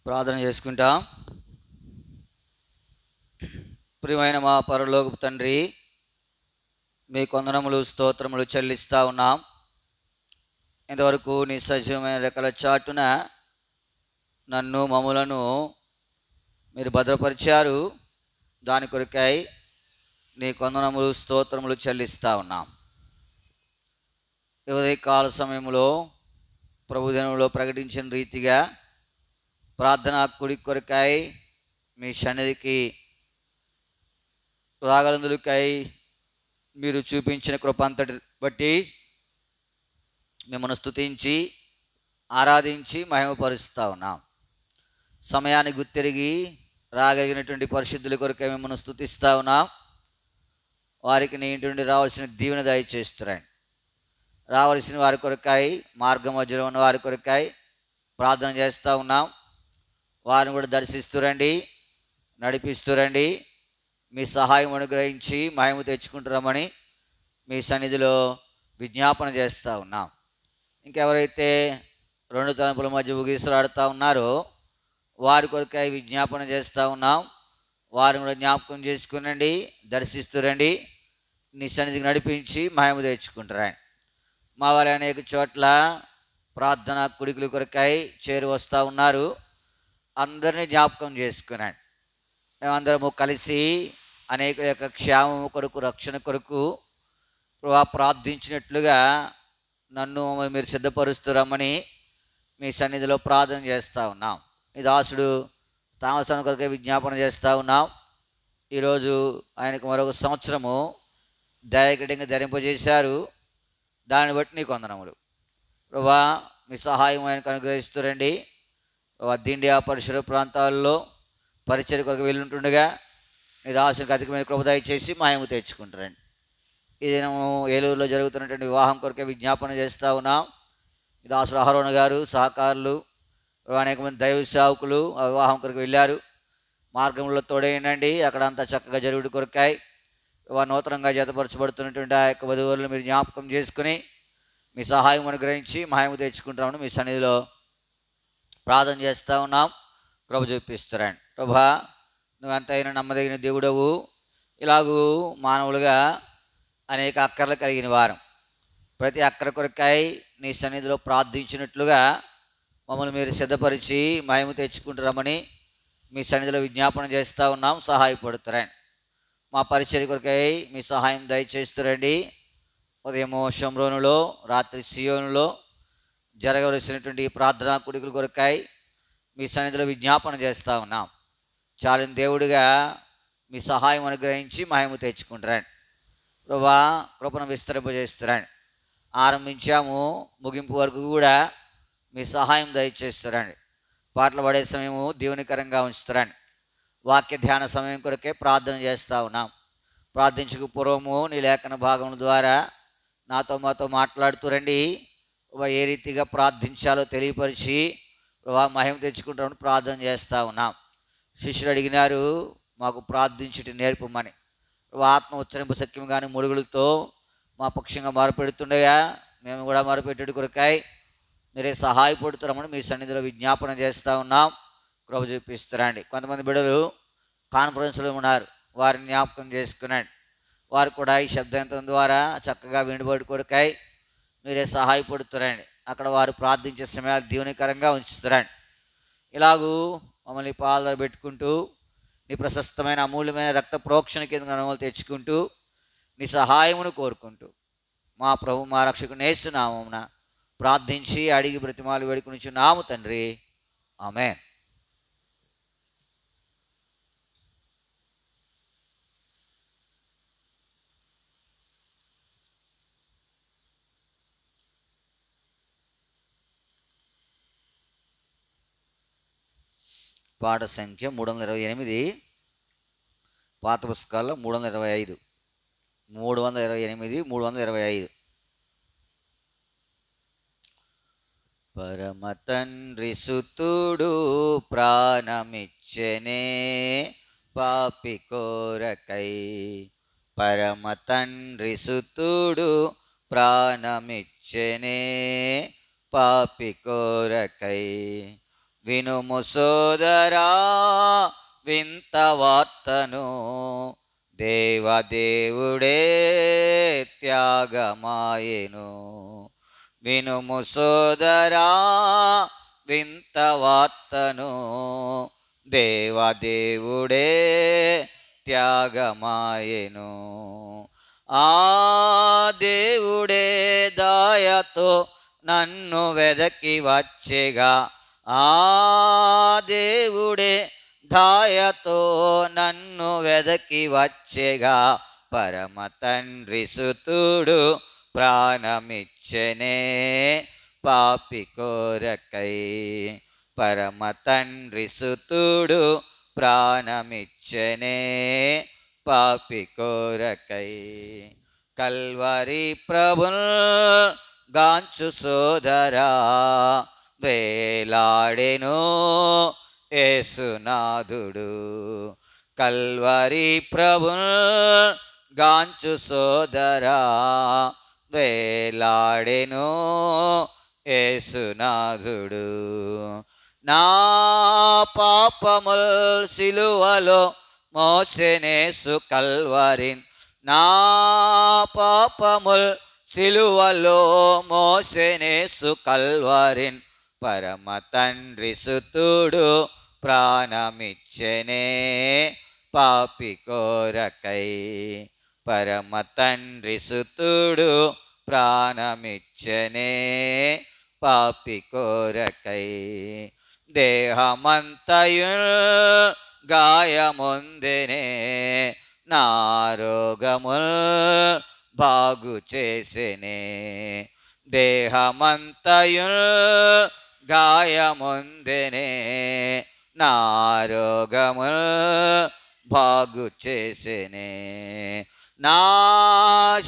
ప్రార్థన చేసుకుంటాం. ప్రియమైన మా పరలోకపు తండ్రి, మీ కొందనములు స్తోత్రములు చెల్లిస్తూ ఉన్నాం. ఇంతవరకు నీ సజీవమైన రెక్కల చాటున నన్ను మమ్ములను మీరు భద్రపరిచారు. దాని కొరకై నీ కొందనములు స్తోత్రములు చెల్లిస్తూ ఉన్నాం. ఉదయ కాల సమయంలో ప్రభుదినంలో ప్రకటించిన రీతిగా ప్రార్థన కుడి కొరకై మీ సన్నిధికి రాగలందులకై మీరు చూపించిన కృప అంతటి బట్టి మిమ్మల్ని స్తుతించి ఆరాధించి మహిమపరుస్తూ ఉన్నాం. సమయాన్ని గుర్తిరిగి రాగలిగినటువంటి పరిశుద్ధుల కొరకై మిమ్మల్ని స్తుతిస్తూ ఉన్నాం. వారికి నీ ఇంటి నుండి రావాల్సిన దీవెన దయచేస్తున్నాను. రావాల్సిన వారి కొరకై, మార్గ మధ్యలో ఉన్న వారి కొరకై ప్రార్థన చేస్తూ ఉన్నాం. వారిని కూడా దర్శిస్తురండి, నడిపిస్తురండి. మీ సహాయం అనుగ్రహించి మహిమ తెచ్చుకుంటున్నామని మీ సన్నిధిలో విజ్ఞాపన చేస్తూ ఉన్నాం. ఇంకెవరైతే రెండు తలంపుల మధ్య ఊగిసలాడుతూ ఉన్నారో వారి కొరకై విజ్ఞాపన చేస్తూ ఉన్నాం. వారిని కూడా జ్ఞాపకం చేసుకునండి, దర్శిస్తురండి, నీ సన్నిధికి నడిపించి మహిమ తెచ్చుకుంటారండి. మా వారి అనేక చోట్ల ప్రార్థన కుడికుల కొరకై చేరి వస్తూ ఉన్నారు. అందరినీ జ్ఞాపకం చేసుకున్నాను. మేమందరము కలిసి అనేక యొక్క క్షేమము కొరకు, రక్షణ కొరకు ప్రార్థించినట్లుగా నన్ను మీరు సిద్ధపరుస్తురమ్మని మీ సన్నిధిలో ప్రార్థన చేస్తూ ఉన్నాం. మీ దాసుడు తామసన కొరకై విజ్ఞాపన చేస్తూ ఉన్నాం. ఈరోజు ఆయనకు మరొక సంవత్సరము దయకటిగా ధరింపజేశారు. దాన్ని బట్టి నీకు వందనములు ప్రభా. మీ సహాయం ఆయనకు అనుగ్రహిస్తురండి. దిండియా పరిసర ప్రాంతాల్లో పరిచయ కొరకు వెళ్ళుంటుండగా మీ దాసునికి అధికమైన కృప దయచేసి మహిమ తెచ్చుకుంటారండి. ఈ దినము ఏలూరులో జరుగుతున్నటువంటి వివాహం కొరకే విజ్ఞాపన చేస్తూ ఉన్నాం. మీ దాసుడు అహరోన్ గారు, సహకారులు, అనేక మంది దైవ సేవకులు ఆ వివాహం కొరకు వెళ్ళారు. మార్గంలో తోడేయండి. అక్కడ అంతా చక్కగా జరుగుడు కొరకాయి నూతనంగా జతపరచబడుతున్నటువంటి ఆ యొక్క వధువులను మీరు జ్ఞాపకం చేసుకుని మీ సహాయం అనుగ్రహించి మహిమ తెచ్చుకుంటామని మీ సన్నిధిలో ప్రార్థన చేస్తూ ఉన్నాం. కృప చూపిస్తారండి. ప్రభా, నువ్వు ఎంతైనా నమ్మదగిన దేవుడవు. ఇలాగూ మానవులుగా అనేక అక్కర్లు కలిగిన వారం ప్రతి అక్కర కొరకై నీ సన్నిధిలో ప్రార్థించినట్లుగా మమ్మల్ని మీరు సిద్ధపరిచి మహిమ తెచ్చుకుంటారమని మీ సన్నిధిలో విజ్ఞాపన చేస్తూ ఉన్నాం. సహాయపడుతారండి. మా పరిచర్య కొరకై మీ సహాయం దయచేస్తురండి. ఉదయం షమ్రోనులో, రాత్రి సియోనులో జరగవలసినటువంటి ప్రార్థనా కుడికుల కొరకై మీ సన్నిధిలో విజ్ఞాపన చేస్తూ ఉన్నాం. చాలిన దేవుడిగా మీ సహాయం అనుగ్రహించి మహిమ తెచ్చుకుంటారండి. ప్రభా, కృపను విస్తరింపజేస్తారండి. ఆరంభించాము, ముగింపు వరకు కూడా మీ సహాయం దయచేస్తారండి. పాటలు పడే సమయము దీవెనకరంగా ఉంచుతారండి. వాక్య ధ్యాన సమయం కొరకే ప్రార్థన చేస్తూ ఉన్నాం. ప్రార్థించక పూర్వము నీ లేఖన భాగం ద్వారా నాతో మాతో మాట్లాడుతూరండి. ఏ రీతిగా ప్రార్థించాలో తెలియపరిచి మహిమ తెచ్చుకుంటామని ప్రార్థన చేస్తూ ఉన్నాం. శిష్యులు అడిగినారు, మాకు ప్రార్థించుట నేర్పమని. ఆత్మ ఉచ్చరింపు సఖ్యం కానీ ముడుగులతో మా పక్షంగా మొరపెడుతుండగా మేము కూడా మొరపెట్టుడి కొరకాయ మీరే సహాయపడుతున్నామని మీ సన్నిధిలో విజ్ఞాపన చేస్తూ ఉన్నాం. కృప చూపిస్తారండి. కొంతమంది బిడ్డలు కాన్ఫరెన్స్లో ఉన్నారు, వారిని జ్ఞాపకం చేసుకున్నాండి. వారు కూడా ఈ శబ్దయంత్రం ద్వారా చక్కగా వినబడి కొరకాయ మీరే సహాయపడుతున్నారండి. అక్కడ వారు ప్రార్థించే సమయాలు దీవెనకరంగా ఉంచుతారండి. ఇలాగూ మమ్మల్ని పాలు పెట్టుకుంటూ నీ ప్రశస్తమైన అమూల్యమైన రక్త ప్రోక్షణ కింద నమలు తెచ్చుకుంటూ నీ సహాయమును కోరుకుంటూ మా ప్రభు మా రక్షకుని యేసు నామమున ప్రార్థించి అడిగి బ్రతిమాలు వేడుకొనుచున్నాము తండ్రి. ఆమేన్. పాట సంఖ్య 328, పాత పుస్తకాల్లో 325, 328, 325. పరమ తండ్రి సుతుడు ప్రాణమిచ్చెనే పాపి కోరకై. పరమ తండ్రి సుతుడు ప్రాణమిచ్చెనే పాపి కోరకై. వినుము సోదరా వింత వార్తను, దేవదేవుడే త్యాగమాయెను. వినుము సోదరా వింత వార్తను, దేవదేవుడే త్యాగమాయెను. ఆ దేవుడే దయతో నన్ను వెదకి వచ్చెగా, ఆ దేవుడే దయతో నన్ను వెదకి వచ్చెగా, పరమ తండ్రి సుతుడు ప్రాణమిచ్చెనే పాపి కొరకై. పరమ తండ్రి సుతుడు ప్రాణమిచ్చెనే పాపి కొరకై. కల్వరి ప్రభుల్ గాంచు సోదరా వేలాడెను యేసునాథుడు. కల్వరి ప్రభుల్ గాంచు సోదరా వేలాడెను యేసునాథుడు. నా పాపముల్ సిలువలో మోసెనేసు కల్వరిన్, నా పాపముల్ సిలువలో మోసెనేసు కల్వరిన్, పరమ తండ్రి సుతుడు ప్రాణమిచ్చెనే పాపి కొరకై. పరమ తండ్రి సుతుడు ప్రాణమిచ్చెనే పాపి కొరకై. దేహమంతయు గాయముందెనే, నా రోగముల్ బాగు చేసెనే. దేహమంతయు గాయముందెనే, నా రోగముల్ బాగు చేసెనే. నా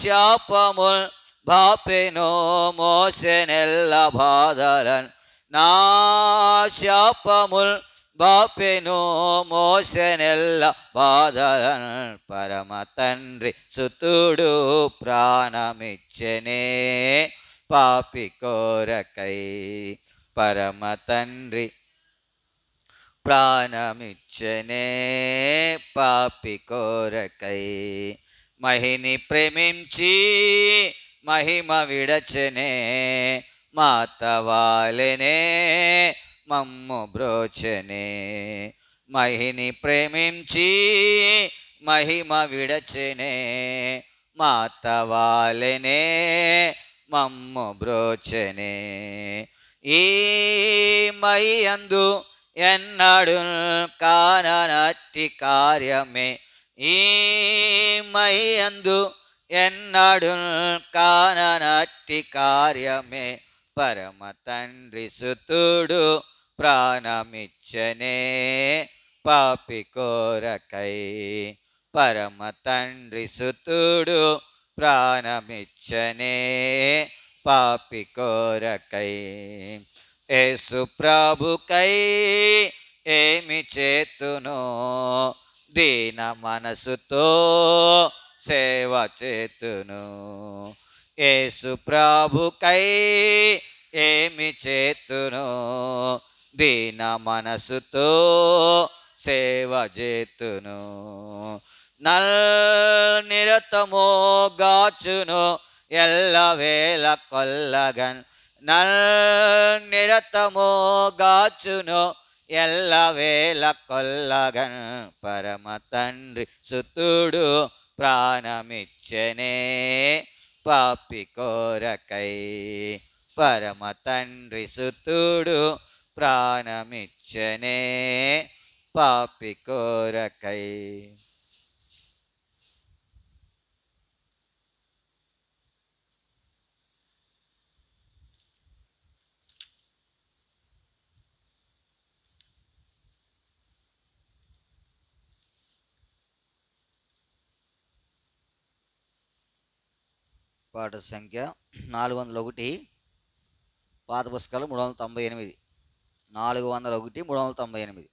శాపముల్ బాపెనో మోసెనెల్ల బాధలన్, నా శాపముల్ బాపెనో మోసెనెల్ల బాధలన్, పరమ తండ్రి సుతుడు ప్రాణమిచ్చెనే పాపి కొరకై. పరమ తండ్రి ప్రాణమిచ్చెనే పాపి కొరకై. మహిని ప్రేమించి మహిమ విడచెనే, మాతవాలెనే మమ్ము బ్రోచెనే. మహిని ప్రేమించి మహిమ విడచెనే, మాతవాలెనే మమ్ము బ్రోచెనే. ఈ మయందు ఎన్నడు కాననట్టి కార్యమే, ఈ మయందు ఎన్నడు కాననట్టి కార్యమే, పరమ తండ్రి సుతుడు ప్రాణమిచ్చెనే పాపి కొరకై. పరమ తండ్రి సుతుడు ప్రాణమిచ్చెనే పాపి కొరకై. యేసు ప్రభుకై ఏమి చేతునో, దీన మనసుతో సేవ చేతును. యేసు ప్రభుకై ఏమి చేతునో, దీన మనసుతో సేవ చేతును. నిరతమో గాచును ఎల్లవేళ కొల్లగన్, నిరతమో గాచును ఎల్లవేళ కొల్లగన్, పరమ తండ్రి సుతుడు ప్రాణమిచ్చెనే పాపి కొరకై. పరమ తండ్రి సుతుడు ప్రాణమిచ్చెనే పాపి కొరకై. పాట సంఖ్య 401, పాత పుస్తకాలు 398. 401 398.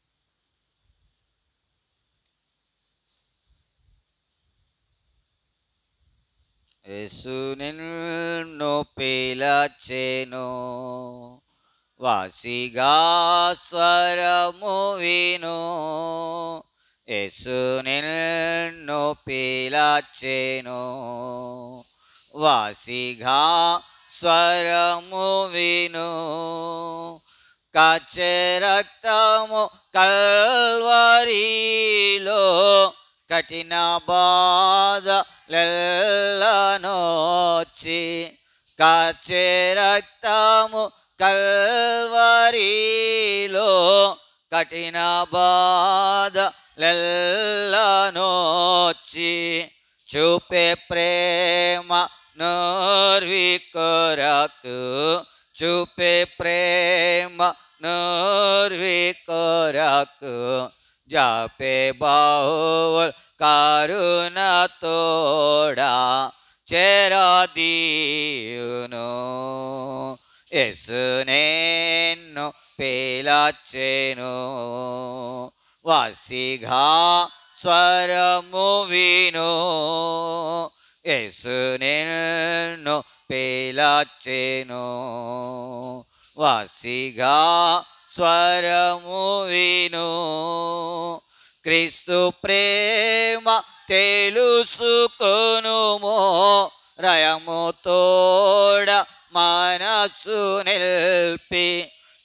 యేసు నిన్ను పిలచెను వాసిగా స్వరము విను, యేసు నిన్ను పిలచెను. వాసిగా స్వరము విను, కాచె రక్తము కల్వరిలో కఠిన బాధలెల్లనోచి, కాచె రక్తము కల్వరిలో కఠిన బాధలెల్లనోచి, చూపే ప్రేమ నోర్వికొరకు, చూపే ప్రేమ నోర్వికొరకు, జాపే బాహువుల్ కరుణ తోడా చేరదీయును. యేసు నిన్ను పిలచెను. వాసిగా స్వరము విను, యేసు నిన్ను పిలచెను. వాసిగా స్వరము విను, క్రీస్తు ప్రేమ తెలుసుకొనుమో, రయము తోడ మనసు నిల్పి,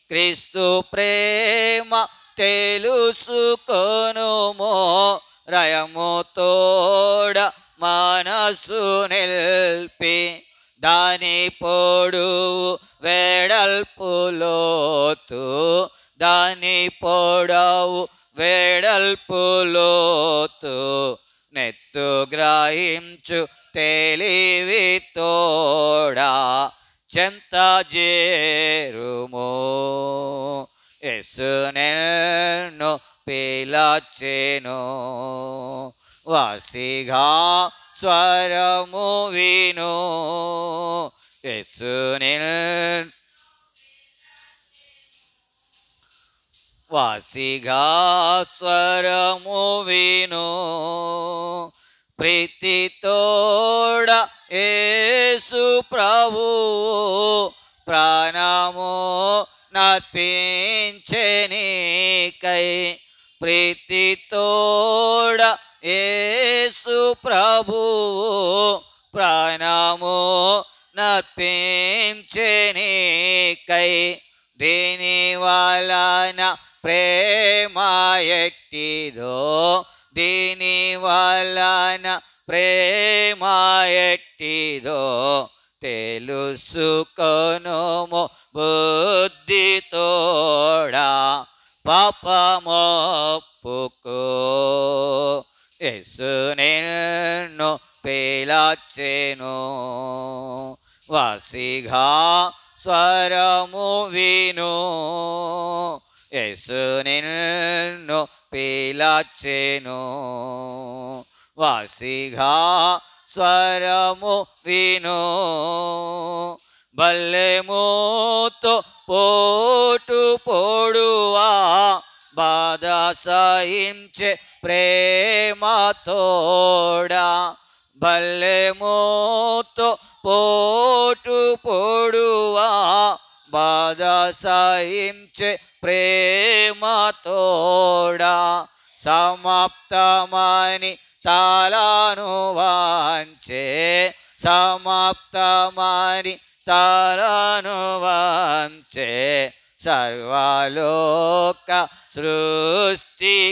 క్రీస్తు ప్రేమ తెలుసుకొనుమో, రయము తోడ మనసు నిల్పి, దాని పొడువు వెడల్పు లోతు, దాని పొడవు వెడల్పు లోతు, నెత్తు గ్రహించు తెలివి తోడా చెంత చేరుము. యేసు నిన్ను పిలచెను. వాసిగా స్వరము విను, యేసు నిన్ను. వాసిగా స్వరము విను, ప్రీతి తోడ యేసు ప్రభువు ప్రాణము నర్పించెనికై, ప్రీతి తోడ యేసు ప్రభువు ప్రాణము నర్పించెనికై, దీని వలన ప్రేమ ఎట్టిదో, దీని వలన ప్రేమ ఎట్టిదో, తెలుసుకొనుము బుద్ధి తోడా పాపమొప్పుకో. యేసు నిన్ను పిలచెను. వాసిగా స్వరము విను, యేసు నిన్ను పిలచెను. వాసిగా స్వరము విను, బల్లెముతో పోటు పొడువా బాధ సహించే ప్రేమ తోడా, బల్లెముతో పోటు పొడువా బాధ సహించే ప్రేమ తోడా, సమాప్తమని తలను వాంచే, సమాప్తమని తలను వాంచే, సర్వలోక సృష్టికర్త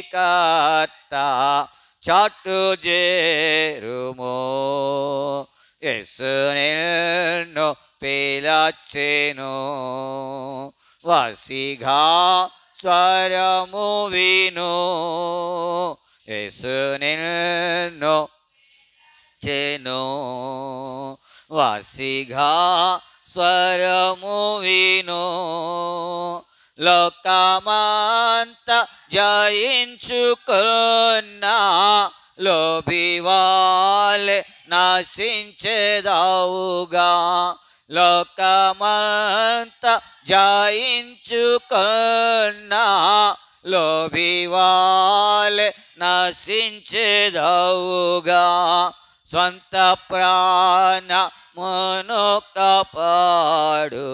చాటు చేరుము. యేసు నిన్ను పిలచెను. వాసిగా స్వరము విను, యేసు నిన్ను చెను. వాసిగా స్వరము విను, లోకమంత జయించుకున్నా లోభివాలే నశించెదవుగా, లోకమంత జయించుకున్నా లోభివాలే నశించెదవుగా, స్వంత ప్రాణమును కాపాడు,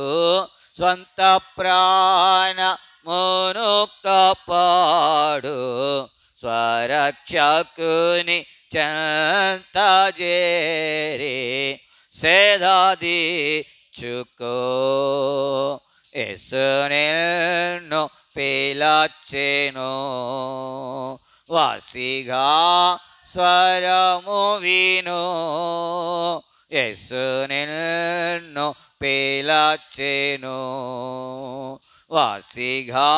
స్వంత ప్రాణమును కాపాడు స్వరక్షకుని చెంత చేరి సేదాదీచుకో యేసు నిన్ను పిలచెను వాసిగా స్వరము విను యేసు నిన్ను పిలచెను వాసిగా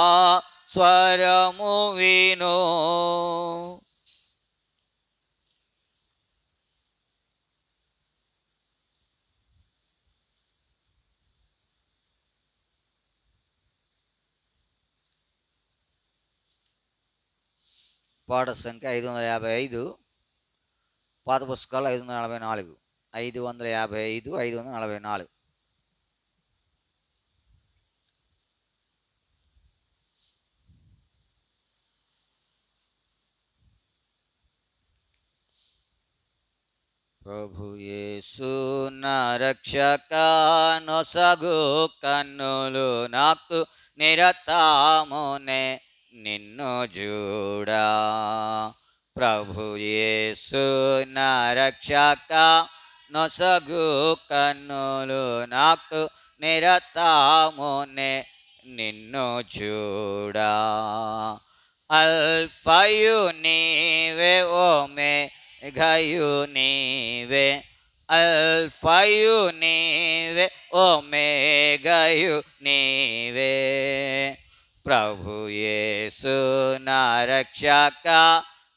స్వరము విను. పాట సంఖ్య 555, పాత పుస్తకాలు 544, 555, 544. ప్రభు యేసు నా రక్షక నొసగు కన్నులు నాకు నిరతమునే నిన్ను చూడా. ప్రభు యేసు నా రక్షక నొసగు కన్నులు నాకు నిరతమునే నిన్ను చూడా. అల్ఫయు నీవే ఓమెగయు నీవే అల్ఫయు నీవే ఓమెగయు నీవే. ప్రభు యేసు నా రక్షక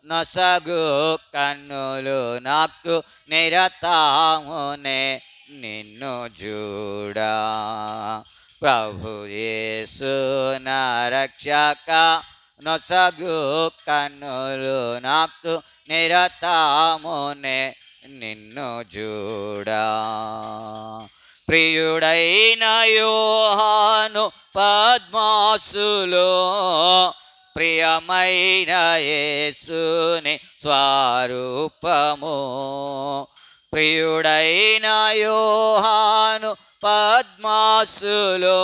నొసగు కన్నులు నాకు నిరతమునే నిన్ను చూడా. ప్రభు యేసు నా రక్షక నొసగు కన్నులు నాకు నిరతమునే నిన్ను చూడా. ప్రియుడైన యోహాను పద్మాసులో ప్రియమైన యేసుని స్వరూపము. ప్రియుడైన యోహాను పద్మాసులో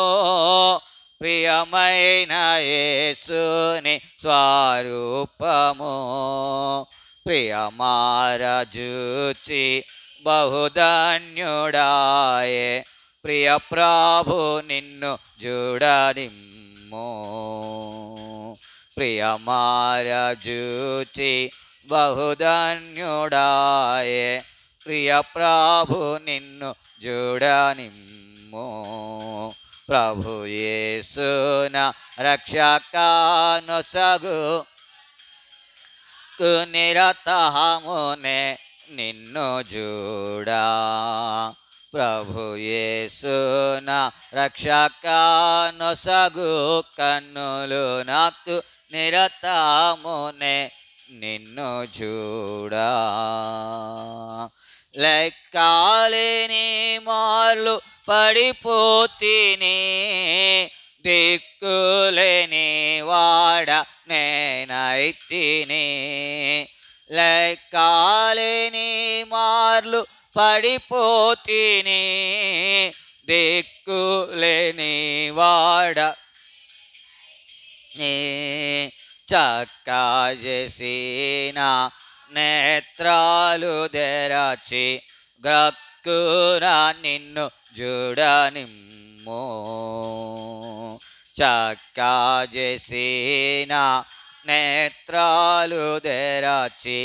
ప్రియమైన యేసుని స్వరూపము. ప్రియమారజూచి బహుధన్యుడాయే ప్రియ ప్రభు నిన్ను చూడనిమ్ము. ప్రియమారజూచి బహుధన్యుడాయే ప్రియ ప్రభు నిన్ను చూడనిమ్ము. ప్రభు యేసు నా రక్షక నొసగు నిరతమునే నిన్ను చూడా. ప్రభు యేసు నా రక్షక నొసగు కన్నులు నాకు నిరతమునే నిన్ను చూడా. లెక్కలేని మార్లు పడిపోతిని దిక్కులేని వాడ నేనైతిని. లెక్కలేని మార్లు పడిపోతిని దిక్కులేని వాడ చక్కా చేసిన నేత్రాలు తెరచి గ్రక్కున నిన్ను చూడనిమ్ము. చక్కా చేసిన నేత్రాలు తెరచి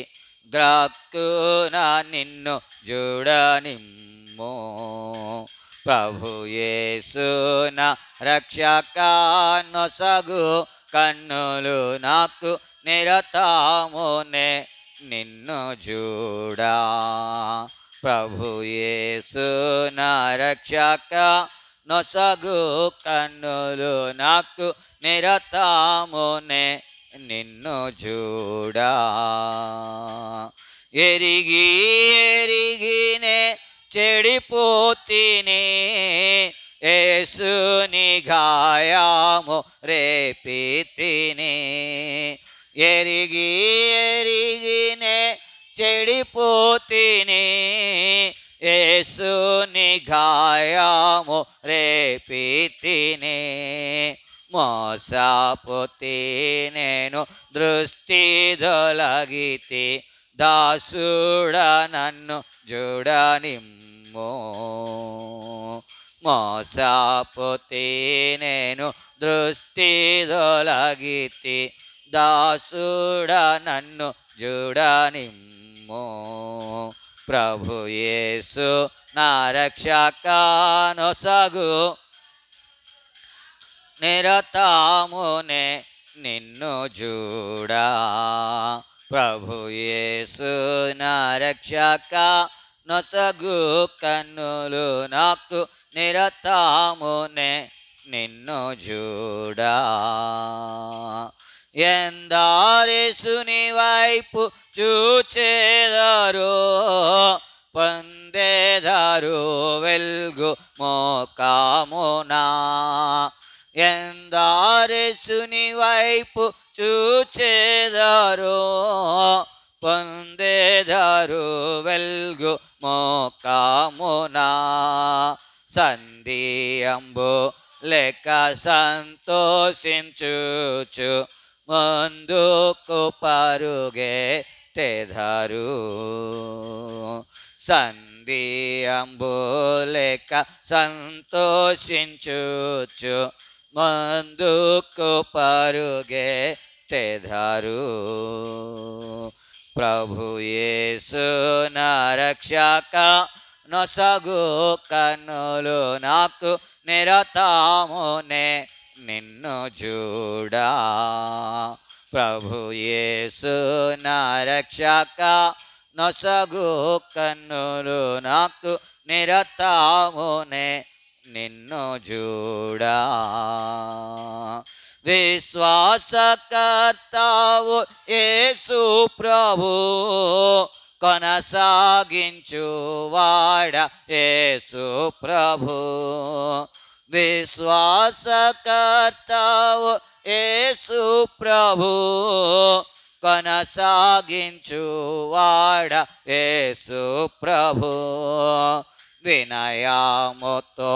గ్రక్కున నిన్ను చూడనిమ్ము. ప్రభు యేసు నా రక్షక నొసగు కన్నులు నాకు నిరతమునే నిన్ను చూడా. ప్రభు యేసు నా రక్షక నొసగు కన్నులు నాకు నిరతమునే నిన్ను చూడా. ఎరిగి ఎరిగినే చెడిపోతిని యేసుని గాయము రేపితిని. ఎరిగి ఎరిగినే చెడిపోతిని యేసుని గాయము రేపితిని, మోసపోతే నేను దృష్టి దొలగితి, దాసుడ నన్ను చూడనిమ్ము. మోసపోతే నేను దృష్టి దొలగితి, దాసుడ నన్ను చూడనిమ్ము. ప్రభు యేసు నా రక్షకనొసగు, నిరతమునే నిన్ను చూడా. ప్రభు యేసు నా రక్షకనొసగు, కన్నులు నాకు నిరతమునే నిన్ను చూడా. ఎందరేసుని వైపు చూచెదరో, పొందెదరు వెలుగు మోకమునా. ఎందరేసుని వైపు చూచెదరో, పొందెదరు వెలుగు మోకమునా. సంధియంబు లెక్క సంతోషించుచు, ముందుకు పరుగెత్తెదరు. సంధియంబు లెక్క సంతోషించుచు, ముందుకు పరుగెత్తెదరు. ప్రభు యేసు నా రక్షకనొసగు, కన్నులు నాకు నిరతమునే నిన్ను చూడా. ప్రభు యేసు నా రక్షకనొసగు, కన్నులు నాకు నిరతమునే నిన్ను చూడా. విశ్వాసకర్తావు యేసు ప్రభు, కొనసాగించువాడ యేసు ప్రభు. విశ్వాసకర్తావు యేసు ప్రభు, కొనసాగించువాడ యేసు ప్రభు. వినయముతో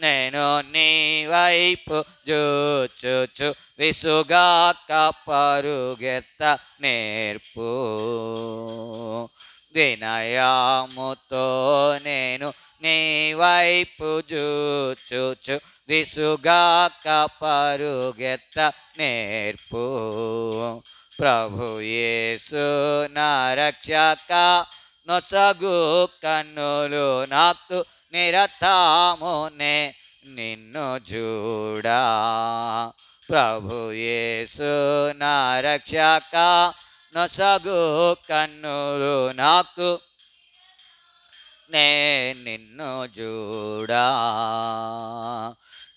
నేను నీ వైపు చూచుచు, విసుగాక పరుగెత్త నేర్పు. వినయముతో నేను నీ వైపు చూచుచు, విసుగాక పరుగెత్త నేర్పు. ప్రభు యేసు నా రక్షకనొసగు, కన్నులు నాకు నిరతమునే నిన్ను చూడా. ప్రభు యేసు నా రక్షకనొసగు, కన్నులు నాకు నిన్ను చూడా.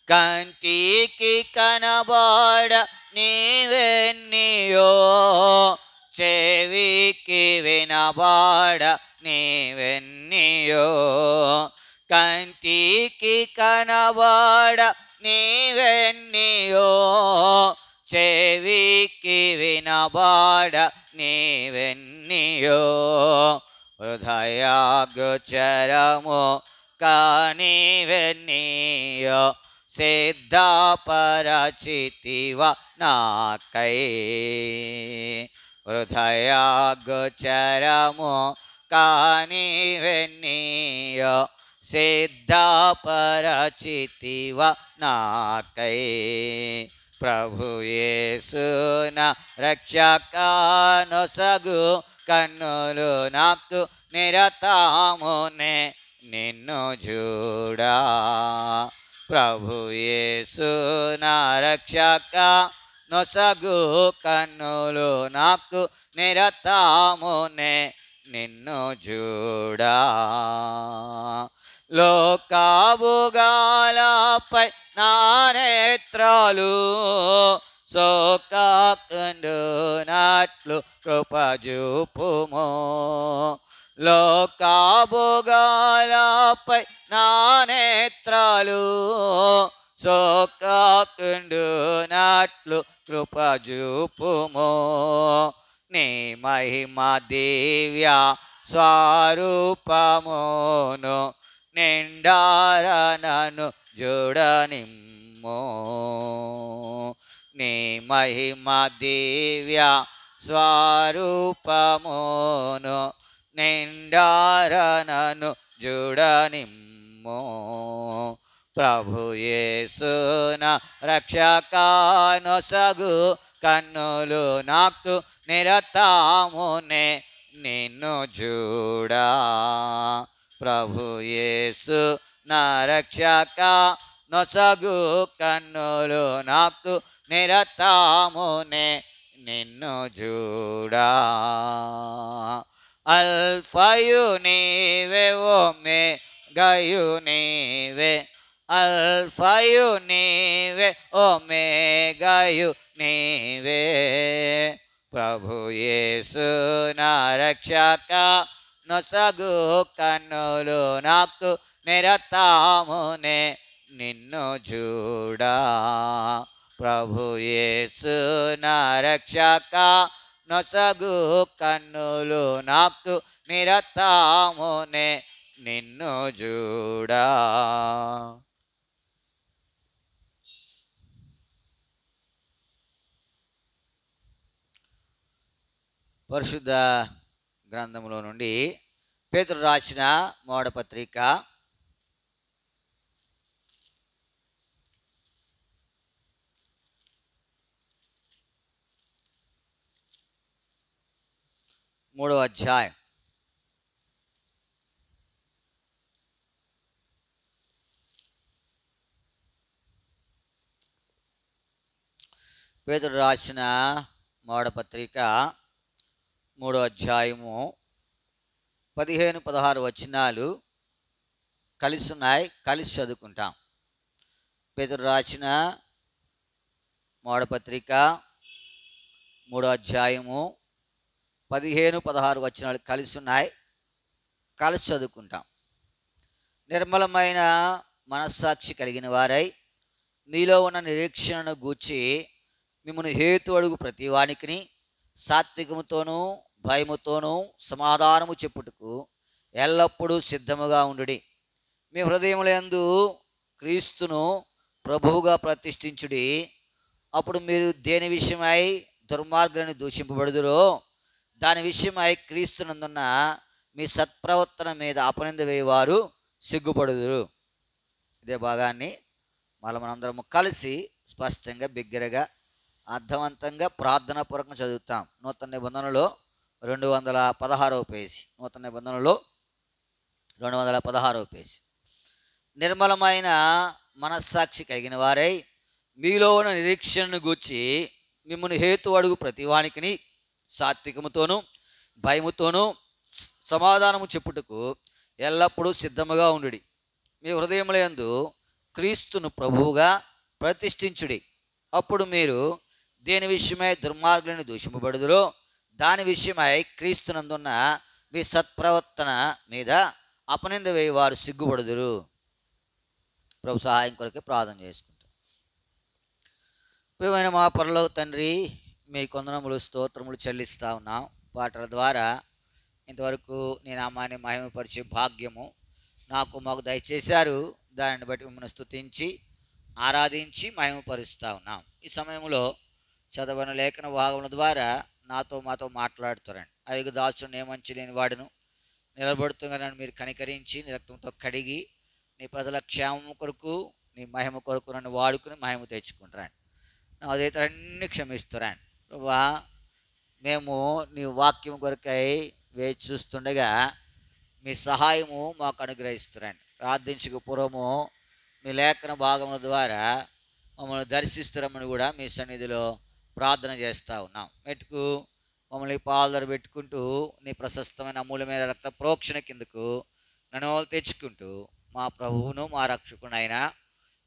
కంటికి కనబడ నీవెన్నియో, చెవికి వినబడ నీవెన్నియో. కంటికి కనబడ నీవెన్నియో, చెవికి వినబడ నీవెన్నియో. హృదయగోచరము కానివెన్నియో, సిద్ధపరచితివ నాకై. హృదయగోచరము కానివెన్నియో, సిద్ధపరచితివ నాకై. ప్రభు యేసు నా రక్షకనొసగు, కన్నులు నాకు నిరతమునే నిన్ను చూడా. ప్రభు యేసు నా రక్షకనొసగు, కన్నులు నాకు నిరతమునే నిన్ను చూడా. లోకభోగాలపై నా నేత్రాలు సోకకుండునట్లు కృప చూపుము. లోకభోగాలపై నా నేత్రాలు సోకకుండునట్లు కృప చూపుము. నీ మహిమ దివ్య స్వరూపమును నిండా చూడనిమ్ము. నీ మహిమ దివ్య స్వరూపమును నిండారనను చూడనిమ్ము. ప్రభు యేసున రక్షకానొసగు కన్నులు నాకు నిరతమునే నిన్ను చూడా. ప్రభు యేసు నా రక్షక నొసగు కన్నులు నాకు నిరతమునే నిన్ను చూడా. అల్ఫయు నీవే ఓమెగయు నీవే, అల్ఫయు నీవే ఓమెగయు నీవే. ప్రభు యేసు నా రక్షక నొసగు కన్నులు నాకు నిరతమునే నిన్ను చూడా. ప్రభు యేసు నా రక్షక నొసగు కన్నులు నాకు నిరతమునే నిన్ను చూడా. పరిశుద్ధ గ్రంథంలో నుండి పేతురు రాసిన మొదటి పత్రిక 3వ అధ్యాయం. పేతురు రాసిన మొదటి పత్రిక 3వ అధ్యాయము 15-16 వచనాలు కలిసి ఉన్నాయి, కలిసి చదువుకుంటాం. పేతురు రాసిన మొదటి పత్రిక 3వ అధ్యాయము 15-16 వచనాలు కలిసి ఉన్నాయి, కలిసి చదువుకుంటాం. నిర్మలమైన మనస్సాక్షి కలిగిన వారై మీలో ఉన్న నిరీక్షణను గూర్చి మిమ్మల్ని హేతు అడుగు ప్రతివానికిని సాత్వికముతోనూ భయముతోనూ సమాధానము చెప్పుటకు ఎల్లప్పుడూ సిద్ధముగా ఉండుడి. మీ హృదయములందు క్రీస్తును ప్రభువుగా ప్రతిష్ఠించుడి. అప్పుడు మీరు దేని విషయమై దుర్మార్గులను దూషింపబడుదురో దాని విషయమై క్రీస్తునందున్న మీ సత్ప్రవర్తన మీద అపనింద వేయవారు సిగ్గుపడుదురు. ఇదే భాగాన్ని మనందరము కలిసి స్పష్టంగా బిగ్గరగా అర్థవంతంగా ప్రార్థనాపూర్వకంగా చదువుతాం. నూతన నిబంధనలో 216వ పేజీ. నూతన నిబంధనలో 216వ పేజీ. నిర్మలమైన మనస్సాక్షి కలిగిన వారై మీలో ఉన్న నిరీక్షణను గూర్చి మిమ్మల్ని హేతు అడుగు ప్రతివానికిని సాత్వికముతోనూ భయముతోనూ సమాధానము చెప్పుటకు ఎల్లప్పుడూ సిద్ధముగా ఉండుడి. మీ హృదయములందు క్రీస్తును ప్రభువుగా ప్రతిష్ఠించుడి. అప్పుడు మీరు దేని విషయమై దుర్మార్గులను దూషింపబడుదురో దాని విషయమై క్రీస్తునందున్న మీ సత్ప్రవర్తన మీద అపనింద వేయవారు సిగ్గుపడుదురు. ప్రభు సహాయం కొరకే ప్రార్థన చేసుకుంటాం. ప్రియమైన మా పరలోక తండ్రి, మీ కొందనములు స్తోత్రములు చెల్లిస్తూ ఉన్నాం. పాటల ద్వారా ఇంతవరకు నీ నామాన్ని మహిమపరిచే భాగ్యము మాకు దయచేశారు. దానిని బట్టి మిమ్మల్ని స్తుతించి ఆరాధించి మహిమపరుస్తూ ఉన్నాం. ఈ సమయంలో చదవని లేఖన భాగముల ద్వారా మాతో మాట్లాడుతారండి. అయ్యకు దాసుని ఏమంచి లేని వాడును నిలబడుతుగా నన్ను మీరు కనికరించి నీ రక్తంతో కడిగి నీ ప్రజల క్షేమము కొరకు నీ మహిమ కొరకు నన్ను వాడుకుని మహిమ తెచ్చుకుంటారండి. నా అదైతే క్షమిస్తారండి. ప్రభా, మేము నీ వాక్యం కొరకై వేచి చూస్తుండగా మీ సహాయము మాకు అనుగ్రహిస్తారండి. ప్రార్థించక పూర్వము మీ లేఖన భాగముల ద్వారా మమ్మల్ని దర్శిస్తారమని కూడా మీ సన్నిధిలో ప్రార్థన చేస్తూ ఉన్నాం. మెట్టుకు మమ్మల్ని పాల్దర పెట్టుకుంటూ నీ ప్రశస్తమైన అమూల్యమైన రక్త ప్రోక్షణ కిందకు నన్ను తెచ్చుకుంటూ మా ప్రభువును మా రక్షకునైన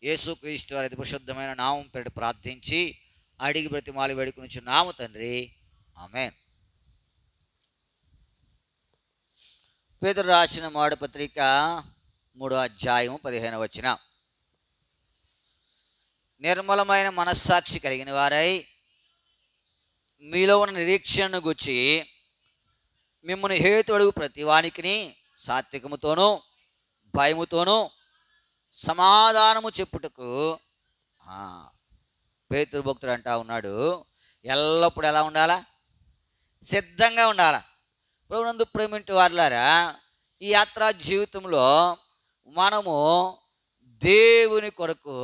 యేసుక్రీస్తు వారి అతి పరిశుద్ధమైన నామం పేరిట ప్రార్థించి అడిగి బ్రతిమాలి వేడుకునిచున్నాము తండ్రి, ఆమేన్. పేతురు రాసిన మొదటి పత్రిక 3వ అధ్యాయం 15వ వచనం. నిర్మలమైన మనస్సాక్షి కలిగిన వారై మీలో ఉన్న నిరీక్షణను గుచ్చి మిమ్మల్ని హేతు అడుగు ప్రతివానికిని సాత్వికముతోనూ భయముతోనూ సమాధానము చెప్పుటకు పేతురు భక్తుడు అంటా ఉన్నాడు, ఎల్లప్పుడూ ఎలా ఉండాలా? సిద్ధంగా ఉండాలా. ప్రభునందు ప్రేమింటి వారులారా, ఈ యాత్రా జీవితంలో మనము దేవుని కొరకు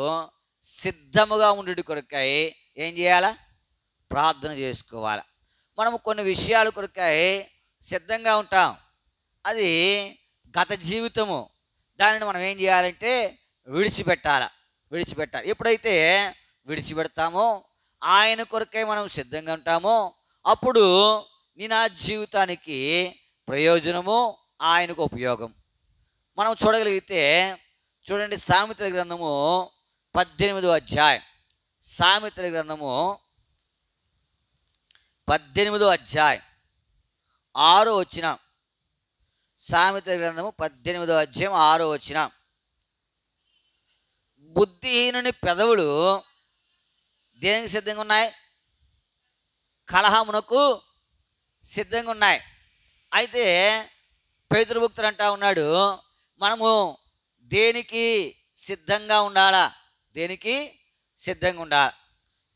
సిద్ధముగా ఉండుట కొరకై ఏం చేయాలా? ప్రార్థన చేసుకోవాలి. మనము కొన్ని విషయాల కొరకై సిద్ధంగా ఉంటాం, అది గత జీవితము. దానిని మనం ఏం చేయాలంటే విడిచిపెట్టాలి. ఎప్పుడైతే విడిచిపెడతామో, ఆయన కొరకై మనం సిద్ధంగా ఉంటామో, అప్పుడు నా జీవితానికి ప్రయోజనము, ఆయనకు ఉపయోగం. మనం చూడగలిగితే చూడండి, సామెతల గ్రంథము 18వ అధ్యాయం. సామెతల గ్రంథము 18వ అధ్యాయం 6వ వచనం. సామెతల గ్రంథము 18వ అధ్యాయం 6వ వచనం. బుద్ధిహీనుని పెదవులు దేనికి సిద్ధంగా ఉన్నాయి? కలహమునకు సిద్ధంగా ఉన్నాయి. అయితే పేతురు భక్తుడు అంటా ఉన్నాడు, మనము దేనికి సిద్ధంగా ఉండాలా? దేనికి సిద్ధంగా ఉండాలి?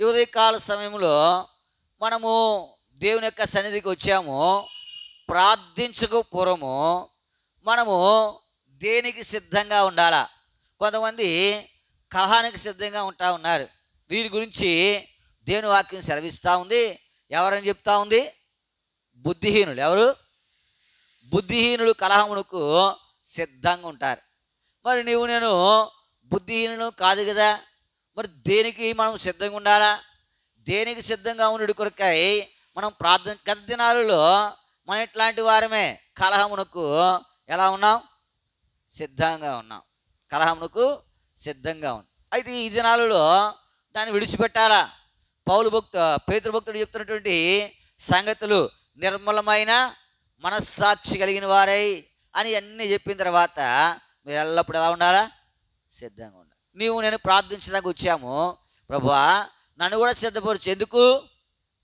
ఈ ఉదయకాల సమయంలో మనము దేవుని యొక్క సన్నిధికి వచ్చాము. ప్రార్థించక పూర్వము మనము దేనికి సిద్ధంగా ఉండాలా? కొంతమంది కలహానికి సిద్ధంగా ఉంటా ఉన్నారు. వీరి గురించి దేవుని వాక్యం సెలవిస్తూ ఉంది. ఎవరని చెప్తా ఉంది? బుద్ధిహీనులు. ఎవరు? బుద్ధిహీనులు కలహమునకు సిద్ధంగా ఉంటారు. మరి నీవు నేను బుద్ధిహీనులు కాదు కదా, మరి దేనికి మనం సిద్ధంగా ఉండాలా? దేనికి సిద్ధంగా ఉండు కొరకై మనం ప్రార్థన. గత దినాలలో మనం ఇట్లాంటి వారమే, కలహమునకు ఎలా ఉన్నాం? సిద్ధంగా ఉన్నాం. కలహమునకు సిద్ధంగా ఉంది. అయితే ఈ దినాలలో దాన్ని విడిచిపెట్టాలా? పేతురు భక్తుడు చెప్తున్నటువంటి సంగతులు, నిర్మలమైన మనస్సాక్షి కలిగిన వారై అని అన్నీ చెప్పిన తర్వాత మీరు ఎల్లప్పుడూ ఎలా ఉండాలా? సిద్ధంగా ఉండాలి. నీవు నేను ప్రార్థించడానికి వచ్చాము, ప్రభువా నన్ను కూడా సిద్ధపరచు.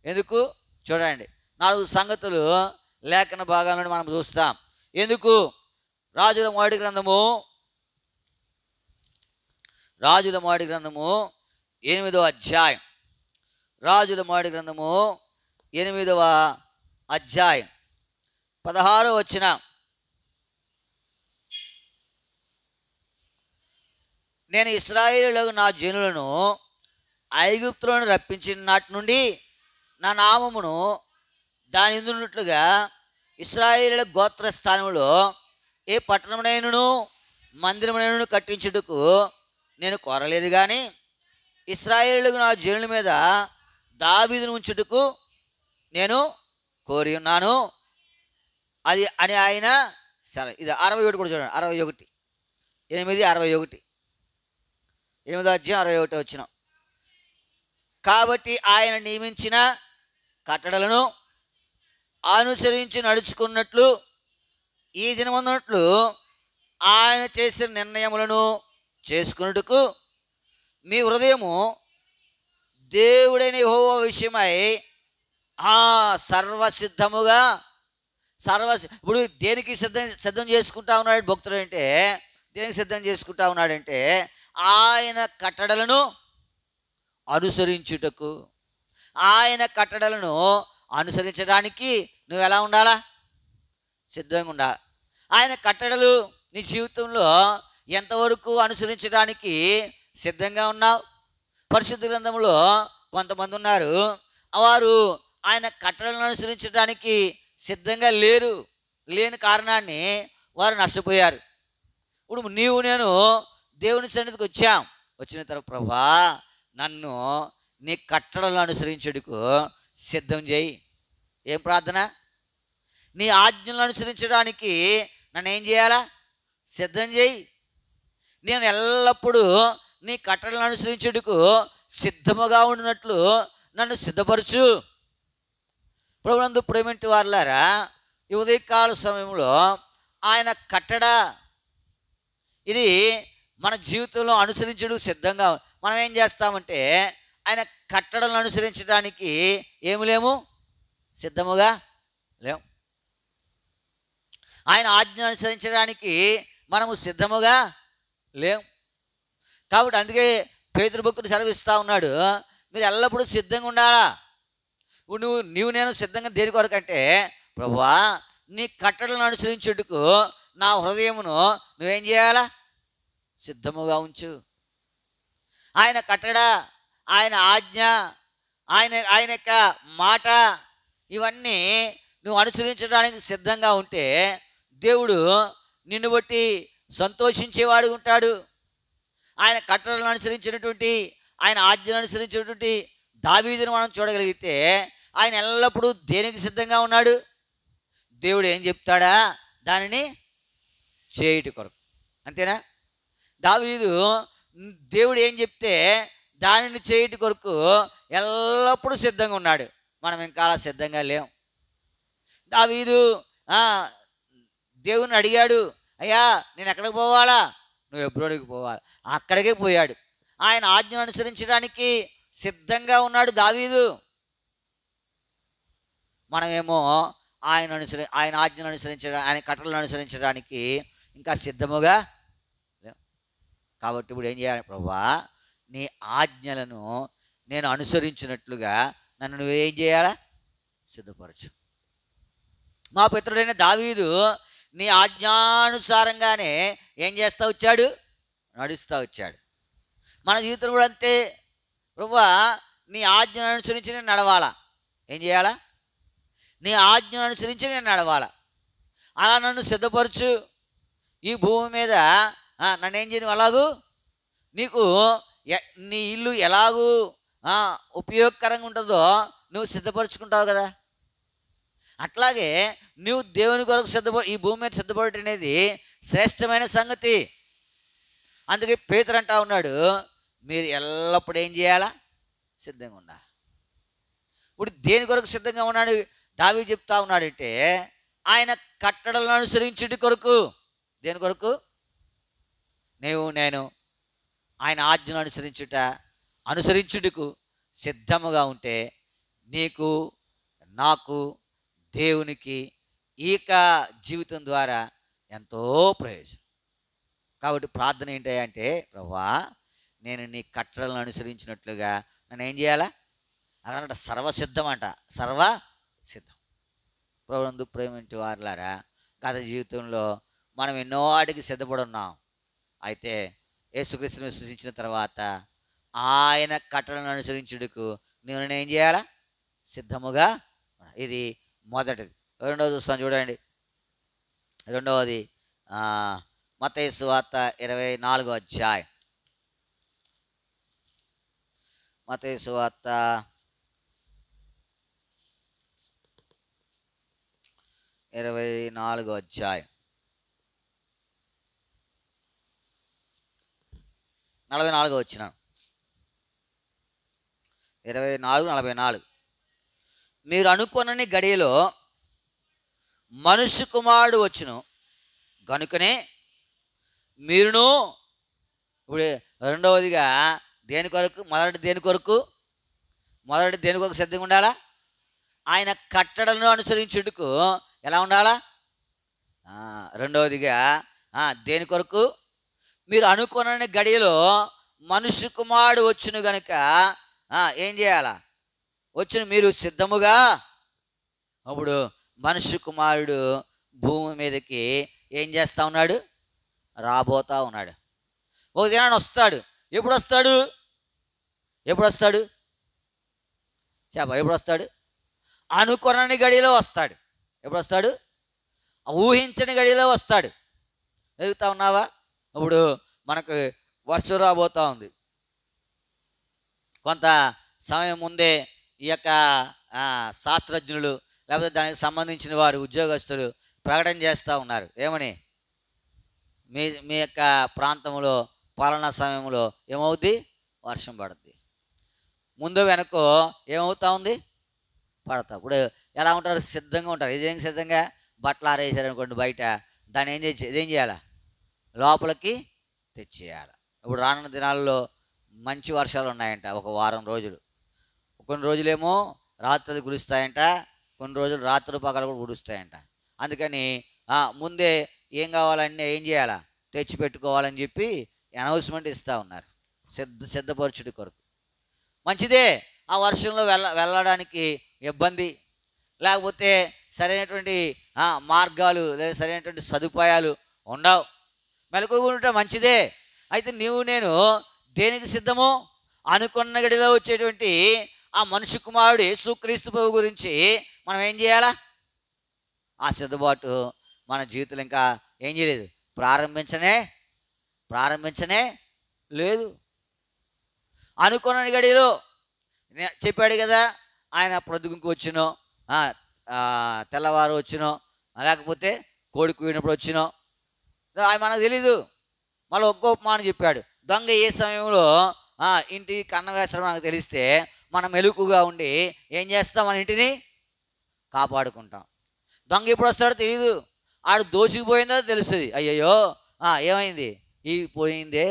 ఎందుకు చూడండి, 4 సంగతులు లేఖన భాగాలను మనం చూస్తాం. ఎందుకు? రాజుల మొదటి గ్రంథము 8వ అధ్యాయం. రాజుల మొదటి గ్రంథము 8వ అధ్యాయం 16వ వచనం. నేను ఇశ్రాయేలులకు నా జనులను ఐగుప్తులను రప్పించిన నాటి నుండి నా నామమును దాని ఉన్నట్లుగా ఇశ్రాయేలుల గోత్ర స్థానంలో ఏ పట్టణమునైనను మందిరమునైనను కట్టించుటకు నేను కోరలేదు, కానీ ఇశ్రాయేలులకు నా జనుల మీద దావీదును ఉంచుటకు నేను కోరి ఉన్నాను అది అని ఆయన సరే. ఇది 61 కూడా చూడండి. 61 8 8వ అధ్యాయం 61 వచనం. కాబట్టి ఆయన నియమించిన కట్టడలను అనుసరించి నడుచుకున్నట్లు ఈ దినమున్నట్లు ఆయన చేసిన నిర్ణయములను చేసుకున్నట్టుకు మీ హృదయము దేవుడైన యెహోవా విషయమై సర్వసిద్ధముగా ఇప్పుడు దేనికి సిద్ధం చేసుకుంటా ఉన్నాడు భక్తుడు అంటే? దేనికి సిద్ధం చేసుకుంటా ఉన్నాడంటే ఆయన కట్టడలను అనుసరించుటకు. ఆయన కట్టడలను అనుసరించడానికి నువ్వు ఎలా ఉండాలా? సిద్ధంగా ఉండాలి. ఆయన కట్టడలు నీ జీవితంలో ఎంతవరకు అనుసరించడానికి సిద్ధంగా ఉన్నావు? పరిశుద్ధ గ్రంథంలో కొంతమంది ఉన్నారు, వారు ఆయన కట్టడలను అనుసరించడానికి సిద్ధంగా లేని కారణాన్ని వారు నష్టపోయారు. ఇప్పుడు నీవు నేను దేవుని సన్నిధికి వచ్చిన తర్వాత, ప్రభువా నన్ను నీ కట్టడలను అనుసరించుటకు సిద్ధం చేయి. ఏం ప్రార్థన? నీ ఆజ్ఞలను అనుసరించడానికి నన్ను ఏం చేయాలా? సిద్ధం చేయి. నేను ఎల్లప్పుడూ నీ కట్టడలను అనుసరించుటకు సిద్ధముగా ఉన్నట్లు నన్ను సిద్ధపరచు. ప్రభునందు ప్రేమింటి వారులారా, ఈ ఉదయకాల సమయంలో ఆయన కట్టడ ఇది మన జీవితంలో అనుసరించడానికి సిద్ధంగా. మనం ఏం చేస్తామంటే ఆయన కట్టడలను అనుసరించడానికి లేము, సిద్ధముగా లేము. ఆయన ఆజ్ఞ అనుసరించడానికి మనము సిద్ధముగా లేము. కాబట్టి అందుకే పేతురు భక్తుడు సెలవిస్తూ ఉన్నాడు, మీరు ఎల్లప్పుడూ సిద్ధంగా ఉండాలా. నీవు నేను సిద్ధంగా దేని కొరకంటే, ప్రభువా నీ కట్టడలను అనుసరించుటకు నా హృదయమును నువ్వేం చేయాలా, సిద్ధముగా ఉంచు. ఆయన కట్టడ, ఆయన ఆజ్ఞ, ఆయన యొక్క మాట, ఇవన్నీ నువ్వు అనుసరించడానికి సిద్ధంగా ఉంటే దేవుడు నిన్ను బట్టి సంతోషించేవాడు ఉంటాడు. ఆయన కట్టడలను అనుసరించినటువంటి, ఆయన ఆజ్ఞలను అనుసరించినటువంటి దావీదును మనం చూడగలిగితే ఆయన ఎల్లప్పుడూ దేనికి సిద్ధంగా ఉన్నాడు, దేవుడు ఏం చెప్తాడా దానిని చేయుట కొరకు. అంతేనా? దావీదు దేవుడు ఏం చెప్తే దానిని చేయుట కొరకు ఎల్లప్పుడూ సిద్ధంగా ఉన్నాడు. మనం ఇంకా అలా సిద్ధంగా లేం. దావీదు దేవుని అడిగాడు, అయ్యా నేను ఎక్కడికి పోవాలా, నువ్వు హెబ్రోనుకి పోవాలి, అక్కడికే పోయాడు. ఆయన ఆజ్ఞను అనుసరించడానికి సిద్ధంగా ఉన్నాడు దావీదు. మనమేమో ఆయన ఆజ్ఞను అనుసరించడానికి, ఆయన కట్టలను అనుసరించడానికి ఇంకా సిద్ధముగా. కాబట్టి ఇప్పుడు ఏం చేయాలి, ప్రభువా నీ ఆజ్ఞలను నేను అనుసరించినట్లుగా నన్ను నువ్వేం చేయాలా, సిద్ధపరచు. మా పితరుడైన దావీదు నీ ఆజ్ఞానుసారంగానే ఏం చేస్తూ వచ్చాడు, నడుస్తూ వచ్చాడు. మన జీవితం కూడా అంతే. ప్రభువా నీ ఆజ్ఞను అనుసరించి నేను నడవాలా, ఏం చేయాలా, నీ ఆజ్ఞను అనుసరించి నేను నడవాలా. అలా నన్ను సిద్ధపరచు. ఈ భూమి మీద నన్ను ఏం చేయను, అలాగూ నీకు నీ ఇల్లు ఎలాగూ ఉపయోగకరంగా ఉంటుందో నువ్వు సిద్ధపరచుకుంటావు కదా. అట్లాగే నువ్వు దేవుని కొరకు ఈ భూమి మీద సిద్ధపడటం అనేది శ్రేష్టమైన సంగతి. అందుకే పేతురు అంటా ఉన్నాడు, మీరు ఎల్లప్పుడూ ఏం చేయాలా, సిద్ధంగా ఉండాలి. ఇప్పుడు దేని కొరకు సిద్ధంగా ఉన్నాడు దావీదు చెప్తా ఉన్నాడంటే, ఆయన కట్టడలను అనుసరించుట కొరకు. దేని కొరకు? నేను ఆయన ఆజ్ఞను అనుసరించుటకు సిద్ధముగా ఉంటే నీకు, నాకు, దేవునికి ఈక జీవితం ద్వారా ఎంతో ప్రయోజనం. కాబట్టి ప్రార్థన ఏంటంటే, ప్రభువా నేను నీ కట్టడలను అనుసరించినట్లుగా నన్ను ఏం చేయాలా, అలా సర్వసిద్ధం అంట, సర్వసిద్ధం. ప్రభునందు ప్రేమించే వారులారా, గత జీవితంలో మనం ఎన్నో వాటికి సిద్ధపడి ఉన్నాం. అయితే యేసుక్రీస్తును విశ్వసించిన తర్వాత ఆయన కట్టడలను అనుసరించుటకు నేను ఏం చేయాలా, సిద్ధముగా. ఇది మొదటిది. రెండవది చూస్తాను చూడండి. రెండవది మత్తయి సువార్త 24వ అధ్యాయం. మత్తయి సువార్త 24వ అధ్యాయం 44వ వచనం. 24:44. మీరు అనుకొనని గడియలో మనుష్య కుమారుడు వచ్చును గనుకనే మీరును. ఇప్పుడు రెండవదిగా దేని కొరకు, మొదటి దేని కొరకు సిద్ధంగా ఉండాలా, ఆయన కట్టడలను అనుసరించుటకు ఎలా ఉండాలా. రెండవదిగా దేని కొరకు, మీరు అనుకొనని గడియలో మనుష్య కుమారుడు వచ్చును గనుక ఏం చేయాలా, వచ్చును మీరు సిద్ధముగా. అప్పుడు మనుష్య కుమారుడు భూమి మీదకి ఏం చేస్తూ ఉన్నాడు, రాబోతా ఉన్నాడు. ఒక దినాన్ని వస్తాడు. ఎప్పుడు వస్తాడు ఎప్పుడు వస్తాడు? అనుకొనని గడిలో వస్తాడు. ఎప్పుడు వస్తాడు? ఊహించని గడిలో వస్తాడు. ఎదుగుతా ఉన్నావా? ఇప్పుడు మనకు వర్షం రాబోతూ ఉంది. కొంత సమయం ముందే ఈ యొక్క శాస్త్రజ్ఞులు లేకపోతే దానికి సంబంధించిన వారు, ఉద్యోగస్తులు ప్రకటన చేస్తూ ఉన్నారు. ఏమని? మీ యొక్క ప్రాంతంలో పాలనా సమయంలో ఏమవుద్ది, వర్షం పడుద్ది. ముందు వెనకో ఏమవుతా ఉంది, పడతా. ఇప్పుడు ఎలా ఉంటారు, సిద్ధంగా ఉంటారు. ఇదేం సిద్ధంగా, బట్టలు ఆరేసారనుకోండి బయట, దాన్ని ఏం చేయాలా, లోపలికి తెచ్చేయాలి. ఇప్పుడు రానున్న దినాల్లో మంచి వర్షాలు ఉన్నాయంట. ఒక వారం రోజులు, కొన్ని రోజులేమో రాత్రులు కురుస్తాయంట, కొన్ని రోజులు రాత్రులు పగలు కూడా కురుస్తాయంట. అందుకని ముందే ఏం కావాలన్నీ ఏం చేయాలా, తెచ్చిపెట్టుకోవాలని చెప్పి అనౌన్స్మెంట్ ఇస్తూ ఉన్నారు. సిద్ధపరచుడి కొరకు. మంచిదే, ఆ వర్షంలో వెళ్ళడానికి ఇబ్బంది, లేకపోతే సరైనటువంటి మార్గాలు లేదా సరైనటువంటి సదుపాయాలు ఉండవు. మెలకువగా ఉంటే మంచిదే. అయితే నీవు నేను దేనికి సిద్ధము? అనుకున్న గడిలో వచ్చేటువంటి ఆ మనుష్య కుమారుడు యేసుక్రీస్తు ప్రభు గురించి మనం ఏం చేయాలా? ఆ సిద్ధపాటు మన జీవితంలో ఇంకా ఏం చేయలేదు, ప్రారంభించనే లేదు. అనుకున్న గడిలో చెప్పాడు కదా, ఆయన ప్రొద్దుగుంకు వచ్చినో, తెల్లవారు వచ్చినో, లేకపోతే కోడికి పోయినప్పుడు వచ్చినో ఆయన మనకు తెలీదు. మళ్ళీ ఒక్కో ఉపమానం చెప్పాడు. దొంగ ఏ సమయంలో ఇంటి కన్న వేస్తారో మనకు తెలిస్తే మనం మెలకుగా ఉండి ఏం చేస్తాం? మన ఇంటిని కాపాడుకుంటాం. దొంగ ఎప్పుడు వస్తాడో తెలియదు. ఆడు దోచుకుపోయిందో తెలుస్తుంది. అయ్యయ్యో ఏమైంది, ఈ పోయిందే,